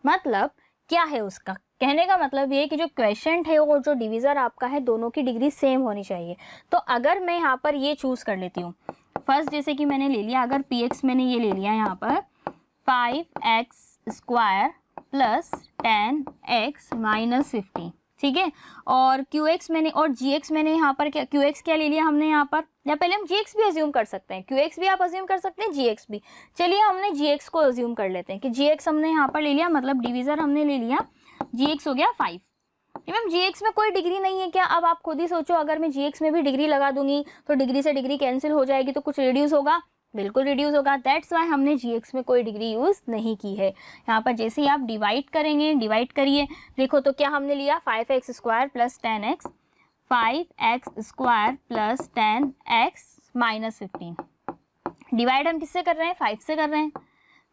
मतलब क्या है उसका कहने का मतलब ये कि जो क्वेश्चन है और जो डिविजर आपका है दोनों की डिग्री सेम होनी चाहिए। तो अगर मैं यहाँ पर ये चूज कर लेती हूँ, फर्स्ट जैसे कि मैंने ले लिया, अगर px मैंने ये ले लिया यहाँ पर 5x square plus 10x minus 50, ठीक है, और qx मैंने और gx मैंने यहाँ पर क्या, qx क्या ले लिया हमने यहाँ पर, या पहले हम gx भी अज्यूम कर सकते हैं, qx भी आप अज्यूम कर सकते हैं, gx भी। चलिए हमने gx को अज्यूम कर लेते हैं कि gx हमने यहाँ पर ले लिया, मतलब डिविजर हमने ले लिया, gx हो गया 5। मैम gx में कोई डिग्री नहीं है क्या, अब आप खुद ही सोचो, अगर मैं gx में भी डिग्री लगा दूंगी तो डिग्री से डिग्री कैंसिल हो जाएगी तो कुछ रिड्यूस होगा, बिल्कुल रिड्यूस होगा। दैट्स वाई हमने gx में कोई डिग्री यूज़ नहीं की है। यहाँ पर जैसे ही आप डिवाइड करेंगे, डिवाइड करिए, देखो तो क्या हमने लिया 5x square plus 10x, 5x square plus 10x minus 15। Divide हम किससे कर रहे हैं? 5 से कर रहे हैं,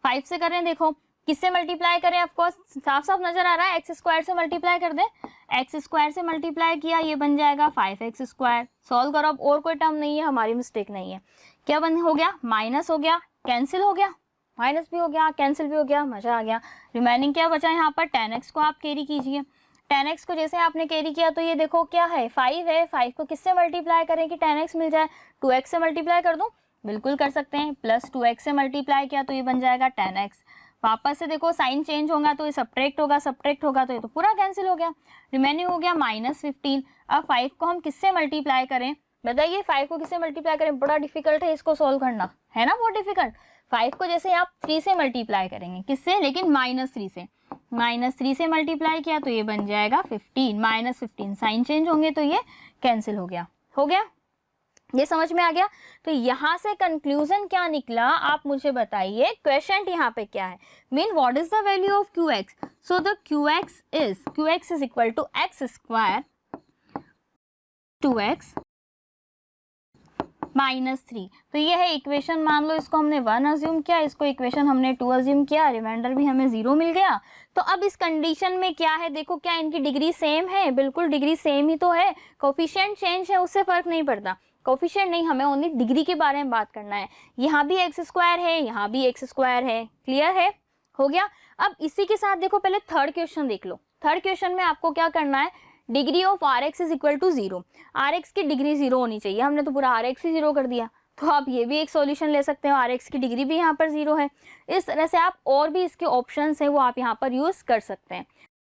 5 से कर रहे हैं। देखो किससे मल्टीप्लाई करें? ऑफकोर्स साफ साफ नजर आ रहा है, एक्स स्क्वायर से मल्टीप्लाई कर दें। एक्स स्क्वायर से मल्टीप्लाई किया, ये बन जाएगा 5x स्क्वायर। सॉल्व करो, अब और कोई टर्म नहीं है, हमारी मिस्टेक नहीं है। क्या बन हो गया? माइनस हो गया, कैंसिल हो गया, माइनस भी हो गया, कैंसिल भी हो गया, मजा आ गया। रिमेनिंग क्या बचा यहाँ पर? 10x को आप कैरी कीजिए। 10x को जैसे आपने कैरी किया तो ये देखो क्या है? 5 है। 5 को किससे मल्टीप्लाई करें कि 10x मिल जाए? 2x से मल्टीप्लाई कर दूं? बिल्कुल कर सकते हैं। प्लस 2x से मल्टीप्लाई किया तो ये बन जाएगा 10x। वापस से देखो साइन चेंज होगा तो ये सब्ट्रैक्ट होगा, सब्ट्रैक्ट होगा तो ये तो पूरा कैंसिल हो गया। रिमेनिंग हो गया -15। अब 5 को हम किससे मल्टीप्लाई करें? बताइए 5 को किससे मल्टीप्लाई करें? बड़ा डिफिकल्ट है इसको सॉल्व करना, है ना, बहुत डिफिकल्ट। 5 को जैसे आप 3 से मल्टीप्लाई करेंगे, किससे? लेकिन -3 से। -3 से मल्टीप्लाई किया तो ये बन जाएगा 15, -15 साइन चेंज होंगे तो ये कैंसिल हो गया। हो गया, ये समझ में आ गया। तो यहाँ से कंक्लूजन क्या निकला आप मुझे बताइए। क्वेश्चन यहाँ पे क्या है? Mean what is the value of qx? So the qx is equal to x square 2x -3। तो ये है इक्वेशन, मान लो इसको हमने 1 अज्यूम किया, इसको इक्वेशन हमने 2 अज्यूम किया, रिमाइंडर भी हमें 0 मिल गया। तो अब इस कंडीशन में क्या है? देखो क्या इनकी डिग्री सेम है? बिल्कुल डिग्री सेम ही तो है। कोफिशिएंट चेंज है, उससे फर्क नहीं पड़ता। कोफिशिएंट नहीं, हमें ओनली डिग्री के बारे में बात करना है। यहाँ भी एक्स स्क्वायर है, यहाँ भी एक्स स्क्वायर है। क्लियर है? हो गया। अब इसी के साथ देखो पहले थर्ड क्वेश्चन देख लो। थर्ड क्वेश्चन में आपको क्या करना है? Degree of r x is equal to 0। R x की डिग्री 0 होनी चाहिए, हमने तो पूरा आर एक्स ही 0 कर दिया। तो आप ये भी एक सॉल्यूशन ले सकते हो, आर एक्स की डिग्री भी यहाँ पर 0 है। इस तरह से आप और भी इसके ऑप्शंस हैं वो आप यहाँ पर यूज कर सकते हैं।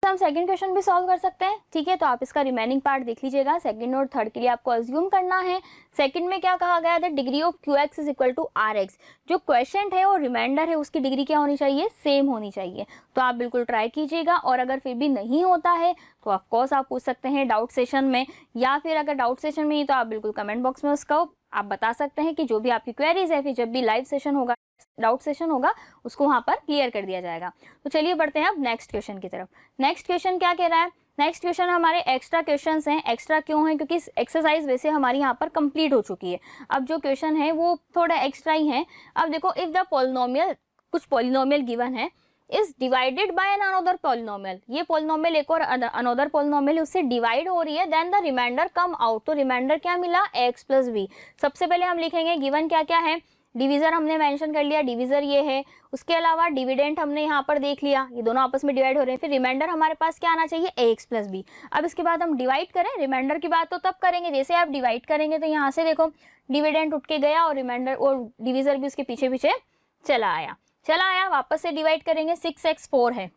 हम सेकंड क्वेश्चन भी सॉल्व कर सकते हैं, ठीक है। तो आप इसका रिमेनिंग पार्ट देख लीजिएगा। सेकंड और थर्ड के लिए आपको अज्यूम करना है। सेकंड में क्या कहा गया था? Degree of qx is equal to r x. जो क्वेश्चन है और रिमाइंडर है उसकी डिग्री क्या होनी चाहिए? सेम होनी चाहिए। तो आप बिल्कुल ट्राई कीजिएगा, और अगर फिर भी नहीं होता है तो ऑफकोर्स आप पूछ सकते हैं डाउट सेशन में, या फिर अगर डाउट सेशन में ही तो आप बिल्कुल कमेंट बॉक्स में उसका आप बता सकते हैं कि जो भी आपकी क्वेरीज है, फिर जब भी लाइव सेशन होगा, डाउट सेशन होगा, उसको वहां पर क्लियर कर दिया जाएगा। तो चलिए बढ़ते हैं अब नेक्स्ट क्वेश्चन की तरफ। नेक्स्ट क्वेश्चन क्या कह रहा है? नेक्स्ट क्वेश्चन हमारे एक्स्ट्रा क्वेश्चंस हैं। एक्स्ट्रा क्यों है? क्योंकि एक्सरसाइज वैसे हमारी यहाँ पर कंप्लीट हो चुकी है। अब जो क्वेश्चन है वो थोड़ा एक्स्ट्रा ही है। अब देखो, इफ द पॉलिनोमियल, कुछ पॉलिनोमियल गिवन है, is divided by an another polynomial, ये पॉलिनोमियल एक और अनदर पॉलिनोमियल उससे डिवाइड हो रही है, then the remainder come out. तो रिमाइंडर क्या मिला? x plus b. सबसे पहले हम लिखेंगे गिवन क्या क्या है। डिवीजर हमने मेंशन कर लिया, डिवीजर ये है। उसके अलावा डिविडेंड हमने यहाँ पर देख लिया, ये दोनों आपस में डिवाइड हो रहे हैं। फिर रिमाइंडर हमारे पास क्या आना चाहिए? ax plus b. अब इसके बाद हम डिवाइड करें। रिमाइंडर की बात तो तब करेंगे जैसे आप डिवाइड करेंगे। तो यहाँ से देखो डिविडेंड उठ के गया और रिमाइंडर और डिवीजर भी उसके पीछे पीछे चला आया। वापस से डिवाइड करेंगे। 6x4 है,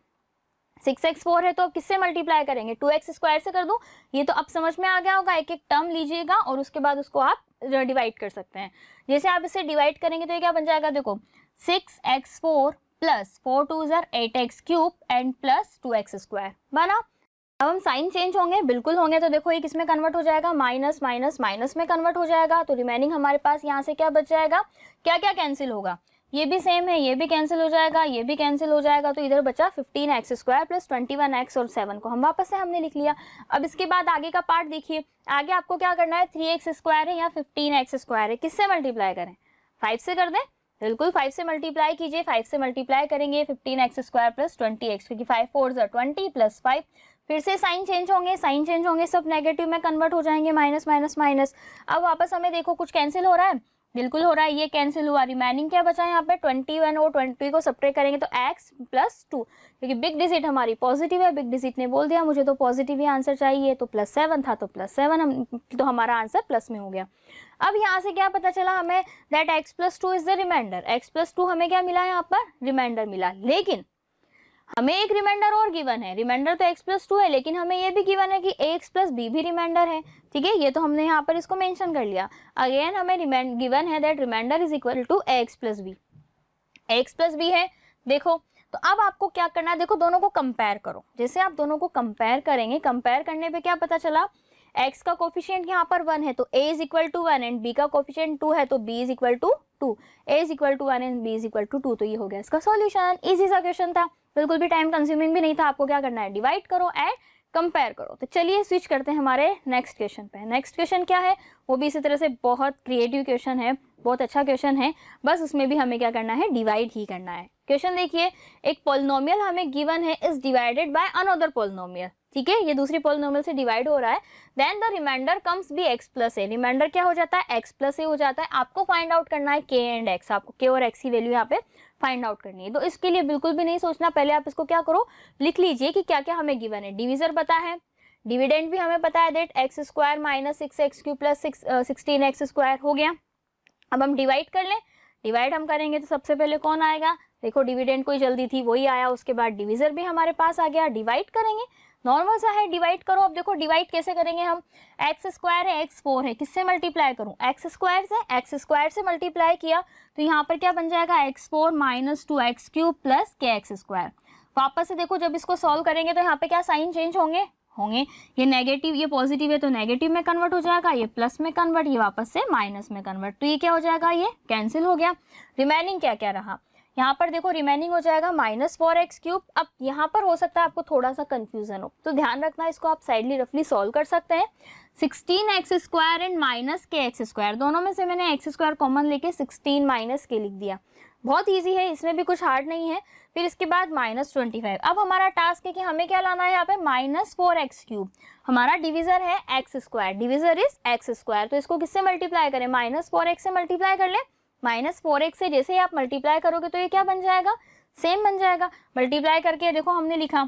6x4 है तो किससे मल्टीप्लाई करेंगे? 2x स्क्वायर से कर दूं। ये तो अब समझ में आ गया होगा। एक एक टर्म लीजिएगा और उसके बाद उसको आप डिवाइड कर सकते हैं। जैसे आप इसे डिवाइड करेंगे तो ये क्या बन जाएगा? देखो 6x4 plus 4 2 8x cube and plus 2x square बना। अब हम साइन चेंज होंगे, बिल्कुल होंगे। तो देखो ये किस में कन्वर्ट हो जाएगा? माइनस माइनस माइनस में कन्वर्ट हो जाएगा। तो रिमेनिंग हमारे पास यहाँ से क्या बच जाएगा? क्या क्या कैंसिल होगा? ये भी सेम है, ये भी कैंसिल हो जाएगा, ये भी कैंसिल हो जाएगा। तो इधर बचा 15x स्क्वायर प्लस 21x और 7 को हम वापस से हमने लिख लिया। अब इसके बाद आगे का पार्ट देखिए। आगे आपको क्या करना है? 3x स्क्वायर है या 15x स्क्वायर है, किससे मल्टीप्लाई करें? 5 से कर दें। बिल्कुल 5 से मल्टीप्लाई कीजिए। 5 से मल्टीप्लाई करेंगे 15x स्क्वायर प्लस 20x, क्योंकि 5 4 20 प्लस 5। फिर से साइन चेंज होंगे, सब नेगेटिव में कन्वर्ट हो जाएंगे, माइनस माइनस माइनस। अब वापस हमें देखो कुछ कैंसिल हो रहा है, बिल्कुल हो रहा है, ये कैंसिल हुआ। रिमेनिंग क्या बचा यहाँ पे? 21 और 20 को सब्ट्रैक्ट करेंगे तो x प्लस 2, क्योंकि बिग डिजिट हमारी पॉजिटिव है। बिग डिजिट ने बोल दिया मुझे तो पॉजिटिव ही आंसर चाहिए, तो +7 था तो +7 तो हमारा आंसर प्लस में हो गया। अब यहाँ से क्या पता चला हमें? That x plus 2 is the remainder. x plus 2 हमें क्या मिला? यहाँ पर रिमाइंडर मिला। लेकिन हमें एक रिमाइंडर और गिवन है। रिमाइंडर तो x प्लस 2 है, लेकिन हमें ये भी गिवन है कि ax प्लस बी भी रिमाइंडर है। ठीक है, ये तो हमने यहाँ पर इसको मेंशन कर लिया। अगेन हमें गिवन है that remainder is equal to ax plus b. ax plus b है। देखो तो अब आपको क्या करना है? देखो दोनों को कंपेयर करो। जैसे आप दोनों को कंपेयर करेंगे, कंपेयर करने पे क्या पता चला? x का कोफिशिएंट यहाँ पर 1 है तो a is equal to 1 and b का कोफिशिएंट 2 है तो b is equal to 2, a is equal to 1 and b is equal to 2। तो ये हो गया इसका सॉल्यूशन। इजी सा क्वेश्चन था, बिल्कुल भी टाइम कंज्यूमिंग भी नहीं था। आपको क्या करना है, डिवाइड करो एंड कंपेयर करो। तो चलिए स्विच करते हैं हमारे नेक्स्ट क्वेश्चन पे। नेक्स्ट क्वेश्चन क्या है, वो भी इसी तरह से बहुत क्रिएटिव क्वेश्चन है, बहुत अच्छा क्वेश्चन है, बस उसमें भी हमें क्या करना है, डिवाइड ही करना है। क्वेश्चन देखिए, एक पॉलिनोमियल हमें गिवन है is divided by another polynomial. ठीक है, ये दूसरी पॉलिनोमियल से डिवाइड हो रहा है। Then the remainder comes b x plus a. Remainder क्या हो जाता है, एक्स प्लस ए हो जाता है। आपको फाइंड आउट करना है के एंड एक्स, आपको के और एक्स की वैल्यू यहाँ पे फाइंड आउट करनी है। तो इसके लिए बिल्कुल भी नहीं सोचना, पहले आप इसको क्या करो, लिख लीजिए कि क्या क्या हमें गिवन है। डिविजर पता है, डिविडेंड भी हमें पता है, that x square minus 6x cube plus 16x square हो गया। अब हम डिवाइड कर लें। डिवाइड हम करेंगे तो सबसे पहले कौन आएगा, देखो डिविडेंड कोई जल्दी थी वही आया, उसके बाद डिविजर भी हमारे पास आ गया। डिवाइड करेंगे, नॉर्मल सा है, डिवाइड करो। अब देखो डिवाइड कैसे करेंगे हम, एक्स स्क्वायर है, एक्स 4 है, किससे मल्टीप्लाई करूं, एक्स स्क्वायर से मल्टीप्लाई किया तो यहाँ पर क्या बन जाएगा, x4 minus 2x cube plus के एक्स स्क्वायर। वापस से देखो जब इसको सॉल्व करेंगे तो यहाँ पे क्या साइन चेंज होंगे, ये नेगेटिव, ये पॉजिटिव है तो नेगेटिव में कन्वर्ट हो जाएगा, ये प्लस में कन्वर्ट, ये वापस से माइनस में कन्वर्ट। तो ये क्या हो जाएगा, ये कैंसिल हो गया। रिमेनिंग क्या क्या रहा, यहाँ पर देखो रिमेनिंग हो जाएगा माइनस 4x क्यूब। अब यहाँ पर हो सकता है आपको थोड़ा सा कंफ्यूजन हो, तो ध्यान रखना, इसको आप साइडली रफली सॉल्व कर सकते हैं। 16x स्क्वायर एंड माइनस के एक्स स्क्वायर, दोनों में से मैंने एक्स स्क्वायर कॉमन लेके 16 माइनस के लिख दिया। बहुत इजी है, इसमें भी कुछ हार्ड नहीं है। फिर इसके बाद माइनस 25। अब हमारा टास्क है कि हमें क्या लाना है यहाँ पे, माइनस 4x क्यूब। हमारा डिविजर है x square, divisor is x square, तो इसको किससे मल्टीप्लाई करें, माइनस 4x से मल्टीप्लाई कर ले। माइनस 4x से जैसे ही आप मल्टीप्लाई करोगे तो ये क्या बन जाएगा, सेम बन जाएगा। मल्टीप्लाई करके देखो हमने लिखा,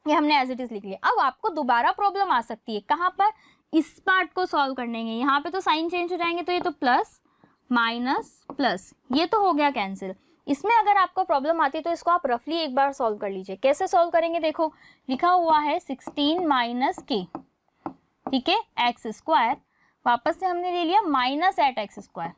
ये हमने एज इट इज लिख लिया। अब आपको दोबारा प्रॉब्लम आ सकती है, कहाँ पर, इस पार्ट को सॉल्व करने में। यहाँ पे तो साइन चेंज हो जाएंगे, तो ये तो प्लस माइनस प्लस, ये तो हो गया कैंसिल। इसमें अगर आपको प्रॉब्लम आती है तो इसको आप रफली एक बार सॉल्व कर लीजिए। कैसे सॉल्व करेंगे, देखो लिखा हुआ है 16 माइनस के, ठीक है, एक्स स्क्वायर, वापस से हमने ले लिया माइनस 8x स्क्वायर।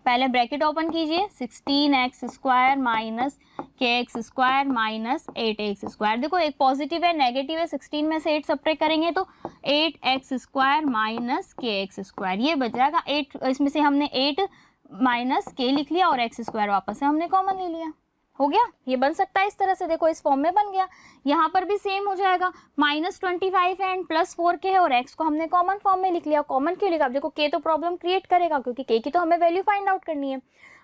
पहले ब्रैकेट ओपन कीजिए, 16x स्क्वायर माइनस के x square minus 8x square. देखो एक पॉजिटिव है, नेगेटिव है, 16 में से 8 सब्ट्रैक्ट करेंगे तो 8x स्क्वायर माइनस के एक्स स्क्वायर, ये बच जाएगा 8। इसमें से हमने 8 माइनस के लिख लिया और एक्स स्क्वायर वापस से हमने कॉमन ले लिया, हो गया। ये बन सकता है इस तरह से, देखो इस फॉर्म में बन गया। यहाँ पर भी सेम हो जाएगा, माइनस 25 है एंड प्लस 4 के है और x को हमने कॉमन फॉर्म में लिख लिया। कॉमन क्यों लिखा, अब देखो k तो प्रॉब्लम क्रिएट करेगा क्योंकि k की तो हमें वैल्यू फाइंड आउट करनी है।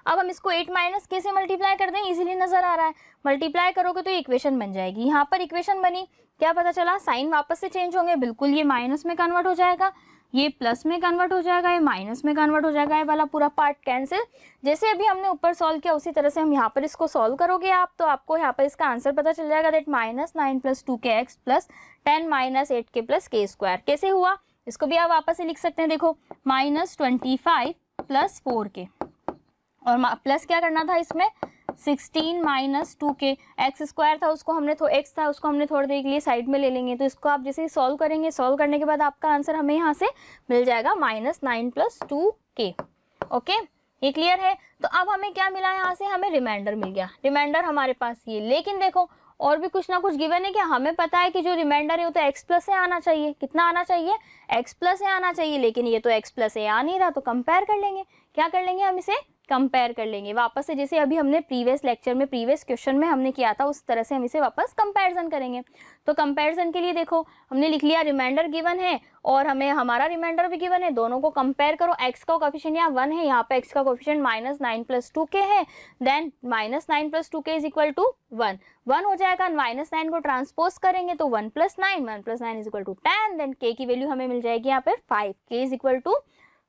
अब हम इसको 8 माइनस के से मल्टीप्लाई कर दें, इजीली नजर आ रहा है। मल्टीप्लाई करोगे तो इक्वेशन बन जाएगी। यहाँ पर इक्वेशन बनी, क्या पता चला, साइन वापस से चेंज होंगे, बिल्कुल ये माइनस में कन्वर्ट हो जाएगा, ये प्लस में कन्वर्ट हो जाएगा, ये माइनस में कन्वर्ट हो जाएगा, ये वाला पूरा पार्ट कैंसिल। जैसे अभी हमने ऊपर सॉल्व किया उसी तरह से हम यहाँ पर इसको सॉल्व करोगे आप, तो आपको यहाँ पर इसका आंसर पता चल जाएगा, दैट माइनस 9 प्लस 2 के एक्स प्लस 10 माइनस 8 के प्लस के स्क्वायर। कैसे हुआ, इसको भी आप वापस से लिख सकते हैं। देखो माइनस 25 प्लस 4 के, और प्लस क्या करना था इसमें, 16 माइनस 2 के, एक्स स्क्वायर था उसको हमने एक्स था उसको हमने थोड़ी देर के लिए साइड में ले लेंगे। तो इसको आप जैसे ही सॉल्व करेंगे, सॉल्व करने के बाद आपका आंसर हमें यहाँ से मिल जाएगा माइनस 9 प्लस 2 के। ओके, ये क्लियर है। तो अब हमें क्या मिला, यहाँ से हमें रिमाइंडर मिल गया। रिमाइंडर हमारे पास ये, लेकिन देखो और भी कुछ ना कुछ गिवन है क्या, हमें पता है कि जो रिमाइंडर है वो तो एक्स प्लस से आना चाहिए। कितना आना चाहिए, एक्स प्लस से आना चाहिए, लेकिन ये तो एक्स प्लस से आ नहीं रहा। तो कंपेयर कर लेंगे, क्या कर लेंगे हम इसे, कंपेयर कर लेंगे वापस से, जैसे अभी हमने प्रीवियस लेक्चर में प्रीवियस क्वेश्चन में हमने किया था उस तरह से हम इसे वापस कंपैरिजन करेंगे। तो कंपैरिजन के लिए देखो हमने लिख लिया, रिमाइंडर गिवन है और हमें हमारा रिमाइंडर भी गिवन है, दोनों को कंपेयर करो। एक्स का कोफिशिएंट यहाँ 1 है, यहाँ पे एक्स का कोफिशिएंट माइनस 9 प्लस 2 के है, देन माइनस 9 प्लस 2 के इज इक्वल टू 1 हो जाएगा। माइनस 9 को ट्रांसपोज करेंगे तो 1 plus 9 is equal to 10, then k की वैल्यू हमें मिल जाएगी यहाँ पे 5, के इज इक्वल टू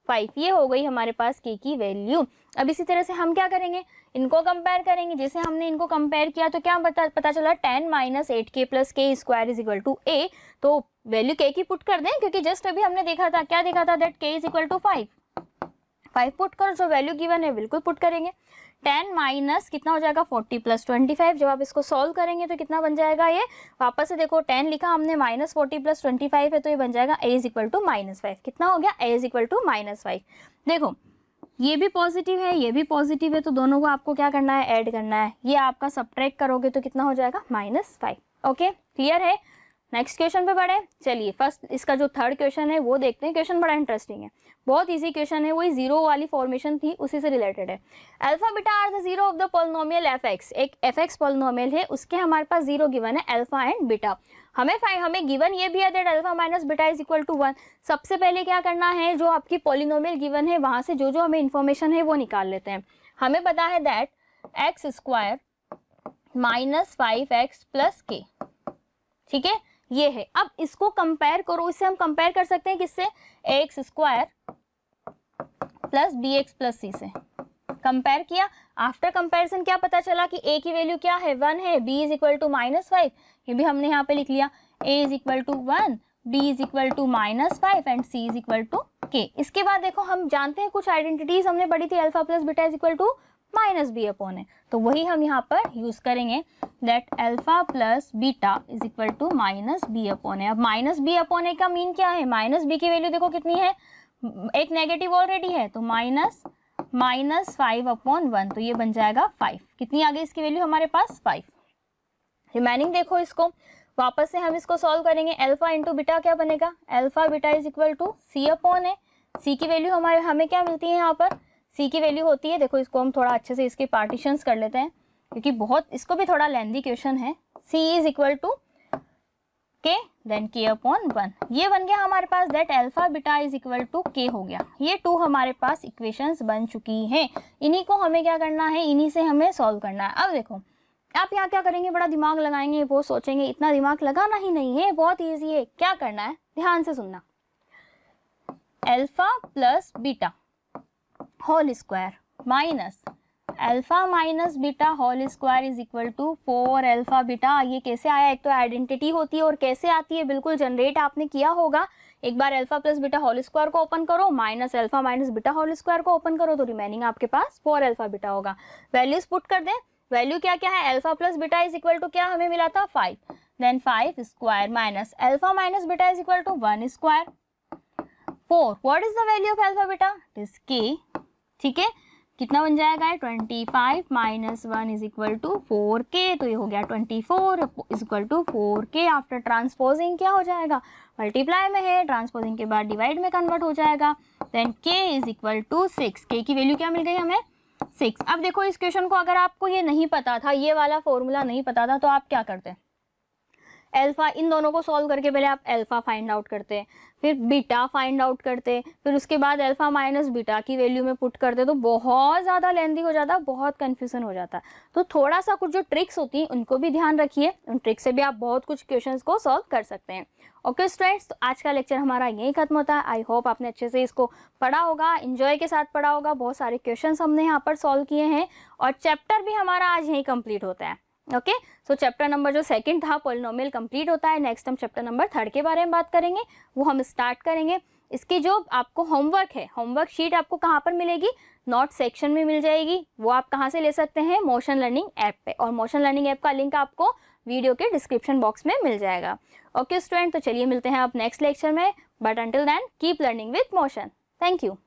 5। ये हो गई हमारे पास के की वैल्यू। अब इसी तरह से हम क्या करेंगे, इनको कंपेयर करेंगे। जैसे हमने इनको कंपेयर किया तो क्या पता चला, 10 माइनस 8 के प्लस के स्क्वायर इज इक्वल टू ए। तो वैल्यू के की पुट कर दें, क्योंकि जस्ट अभी हमने देखा था, क्या देखा था, दैट के इज इक्वल टू 5 पुट करो, जो वैल्यू गिवन है बिल्कुल पुट करेंगे। 10 माइनस कितना हो जाएगा, 40 प्लस 25। जब आप इसको सॉल्व करेंगे तो कितना बन जाएगा, ये वापस से देखो 10 लिखा हमने, माइनस 40 प्लस 25 है, तो ये बन जाएगा a इज इक्वल टू -5। कितना हो गया, a इज इक्वल टू -5। देखो ये भी पॉजिटिव है, ये भी पॉजिटिव है, तो दोनों को आपको क्या करना है, ऐड करना है। ये आपका सब्ट्रैक्ट करोगे तो कितना हो जाएगा, -5। ओके, क्लियर है। नेक्स्ट क्वेश्चन पे बढ़े। चलिए फर्स्ट इसका जो थर्ड क्वेश्चन है वो देखते हैं। क्वेश्चन बड़ा इंटरेस्टिंग है, बहुत इजी क्वेश्चन है, वही जीरो वाली फॉर्मेशन थी उसी से रिलेटेड है। Alpha beta are the zero of the polynomial f x. एक एफ एक्स पॉलिनोमियल है, उसके हमारे पास जीरो गिवन है अल्फा एंड बीटा। हमें गिवन ये भी है that alpha minus beta is equal to 1। सबसे पहले क्या करना है, जो आपकी पॉलिनोमियल गिवन है वहां से जो जो हमें इन्फॉर्मेशन है वो निकाल लेते हैं। हमें पता है that x square minus 5x plus के, ठीक है, ये है। अब इसको कंपेयर करो, इससे हम कंपेयर कर सकते हैं किससे, x square plus b x plus c से कंपेयर किया। आफ्टर कंपेरिजन क्या पता चला कि a की वैल्यू क्या है, 1 है, b इज इक्वल टू -5, ये भी हमने यहाँ पे लिख लिया, a is equal to 1, b is equal to -5 and c is equal to k। इसके बाद देखो हम जानते हैं कुछ आइडेंटिटीज हमने पढ़ी थी, alpha plus beta is equal to minus b upon है, तो वही हम यहाँ पर यूज करेंगे that alpha plus beta is equal to minus b upon है। अब माइनस बी अपॉन ए का मीन क्या है, माइनस बी की वैल्यू देखो कितनी है, एक नेगेटिव ऑलरेडी है, तो -5 अपॉन 1, तो ये बन जाएगा 5। कितनी आ गई इसकी वैल्यू हमारे पास, 5। रिमेनिंग देखो इसको वापस से हम इसको सॉल्व करेंगे। अल्फा इंटू बीटा क्या बनेगा, alpha beta is equal to C upon है। सी की वैल्यू हमें क्या मिलती है यहाँ पर, सी की वैल्यू होती है, देखो इसको हम थोड़ा अच्छे से इसके पार्टीशंस कर लेते हैं क्योंकि बहुत इसको भी थोड़ा लेंथी क्वेश्चन है। C is equal to k then k upon 1, ये बन गया हमारे पास that alpha beta is equal to k हो गया। ये 2 हमारे पास इक्वेशंस बन चुकी हैं, इन्हीं को हमें क्या करना है, इन्हीं से हमें सॉल्व करना है। अब देखो आप यहाँ क्या करेंगे, बड़ा दिमाग लगाएंगे, वो सोचेंगे इतना दिमाग लगाना ही नहीं है, बहुत ईजी है। क्या करना है, ध्यान से सुनना, alpha plus beta whole square minus alpha minus beta whole square is equal to 4 alpha beta. ये कैसे आया, एक तो आइडेंटिटी होती है और कैसे आती है, बिल्कुल जनरेट आपने किया होगा। एक बार alpha plus beta whole square को ओपन करो, minus alpha minus beta whole square को ओपन करो, तो रिमेनिंग आपके पास 4 अल्फा बीटा होगा। वैल्यूज पुट कर दें, वैल्यू क्या क्या है, alpha plus beta is equal to क्या हमें मिला था 5, then 5 square minus alpha minus beta is equal to 1 square 4। What is the value of alpha beta, it is के, ठीक है। कितना बन जाएगा, 25 minus 1 is equal to 4k, तो ये हो गया 24 is equal to 4k। After transposing क्या हो जाएगा, मल्टीप्लाई में है, ट्रांसपोजिंग के बाद डिवाइड में कन्वर्ट हो जाएगा, then k is equal to 6। k की वैल्यू क्या मिल गई हमें, 6। अब देखो इस क्वेश्चन को अगर आपको ये नहीं पता था, ये वाला फॉर्मूला नहीं पता था, तो आप क्या करते, अल्फा इन दोनों को सॉल्व करके पहले आप अल्फा फाइंड आउट करते, फिर बीटा फाइंड आउट करते, फिर उसके बाद अल्फा माइनस बीटा की वैल्यू में पुट करते, तो बहुत ज़्यादा लेंथी हो जाता, बहुत कन्फ्यूजन हो जाता। तो थोड़ा सा कुछ जो ट्रिक्स होती हैं उनको भी ध्यान रखिए, उन ट्रिक्स से भी आप बहुत कुछ क्वेश्चंस को सॉल्व कर सकते हैं। ओके स्टूडेंट्स, तो आज का लेक्चर हमारा यहीं खत्म होता है। आई होप आपने अच्छे से इसको पढ़ा होगा, एंजॉय के साथ पढ़ा होगा। बहुत सारे क्वेश्चन हमने यहाँ पर सॉल्व किए हैं और चैप्टर भी हमारा आज यहीं कंप्लीट होता है। ओके, सो चैप्टर नंबर जो 2 था पॉलिनोमियल कंप्लीट होता है। नेक्स्ट हम चैप्टर नंबर 3 के बारे में बात करेंगे, वो हम स्टार्ट करेंगे। इसकी जो आपको होमवर्क है, होमवर्क शीट आपको कहाँ पर मिलेगी, नोट सेक्शन में मिल जाएगी। वो आप कहाँ से ले सकते हैं, मोशन लर्निंग ऐप पे, और मोशन लर्निंग ऐप का लिंक आपको वीडियो के डिस्क्रिप्शन बॉक्स में मिल जाएगा। ओके स्टूडेंट, तो चलिए मिलते हैं आप नेक्स्ट लेक्चर में, but until then keep learning with Motion. Thank you.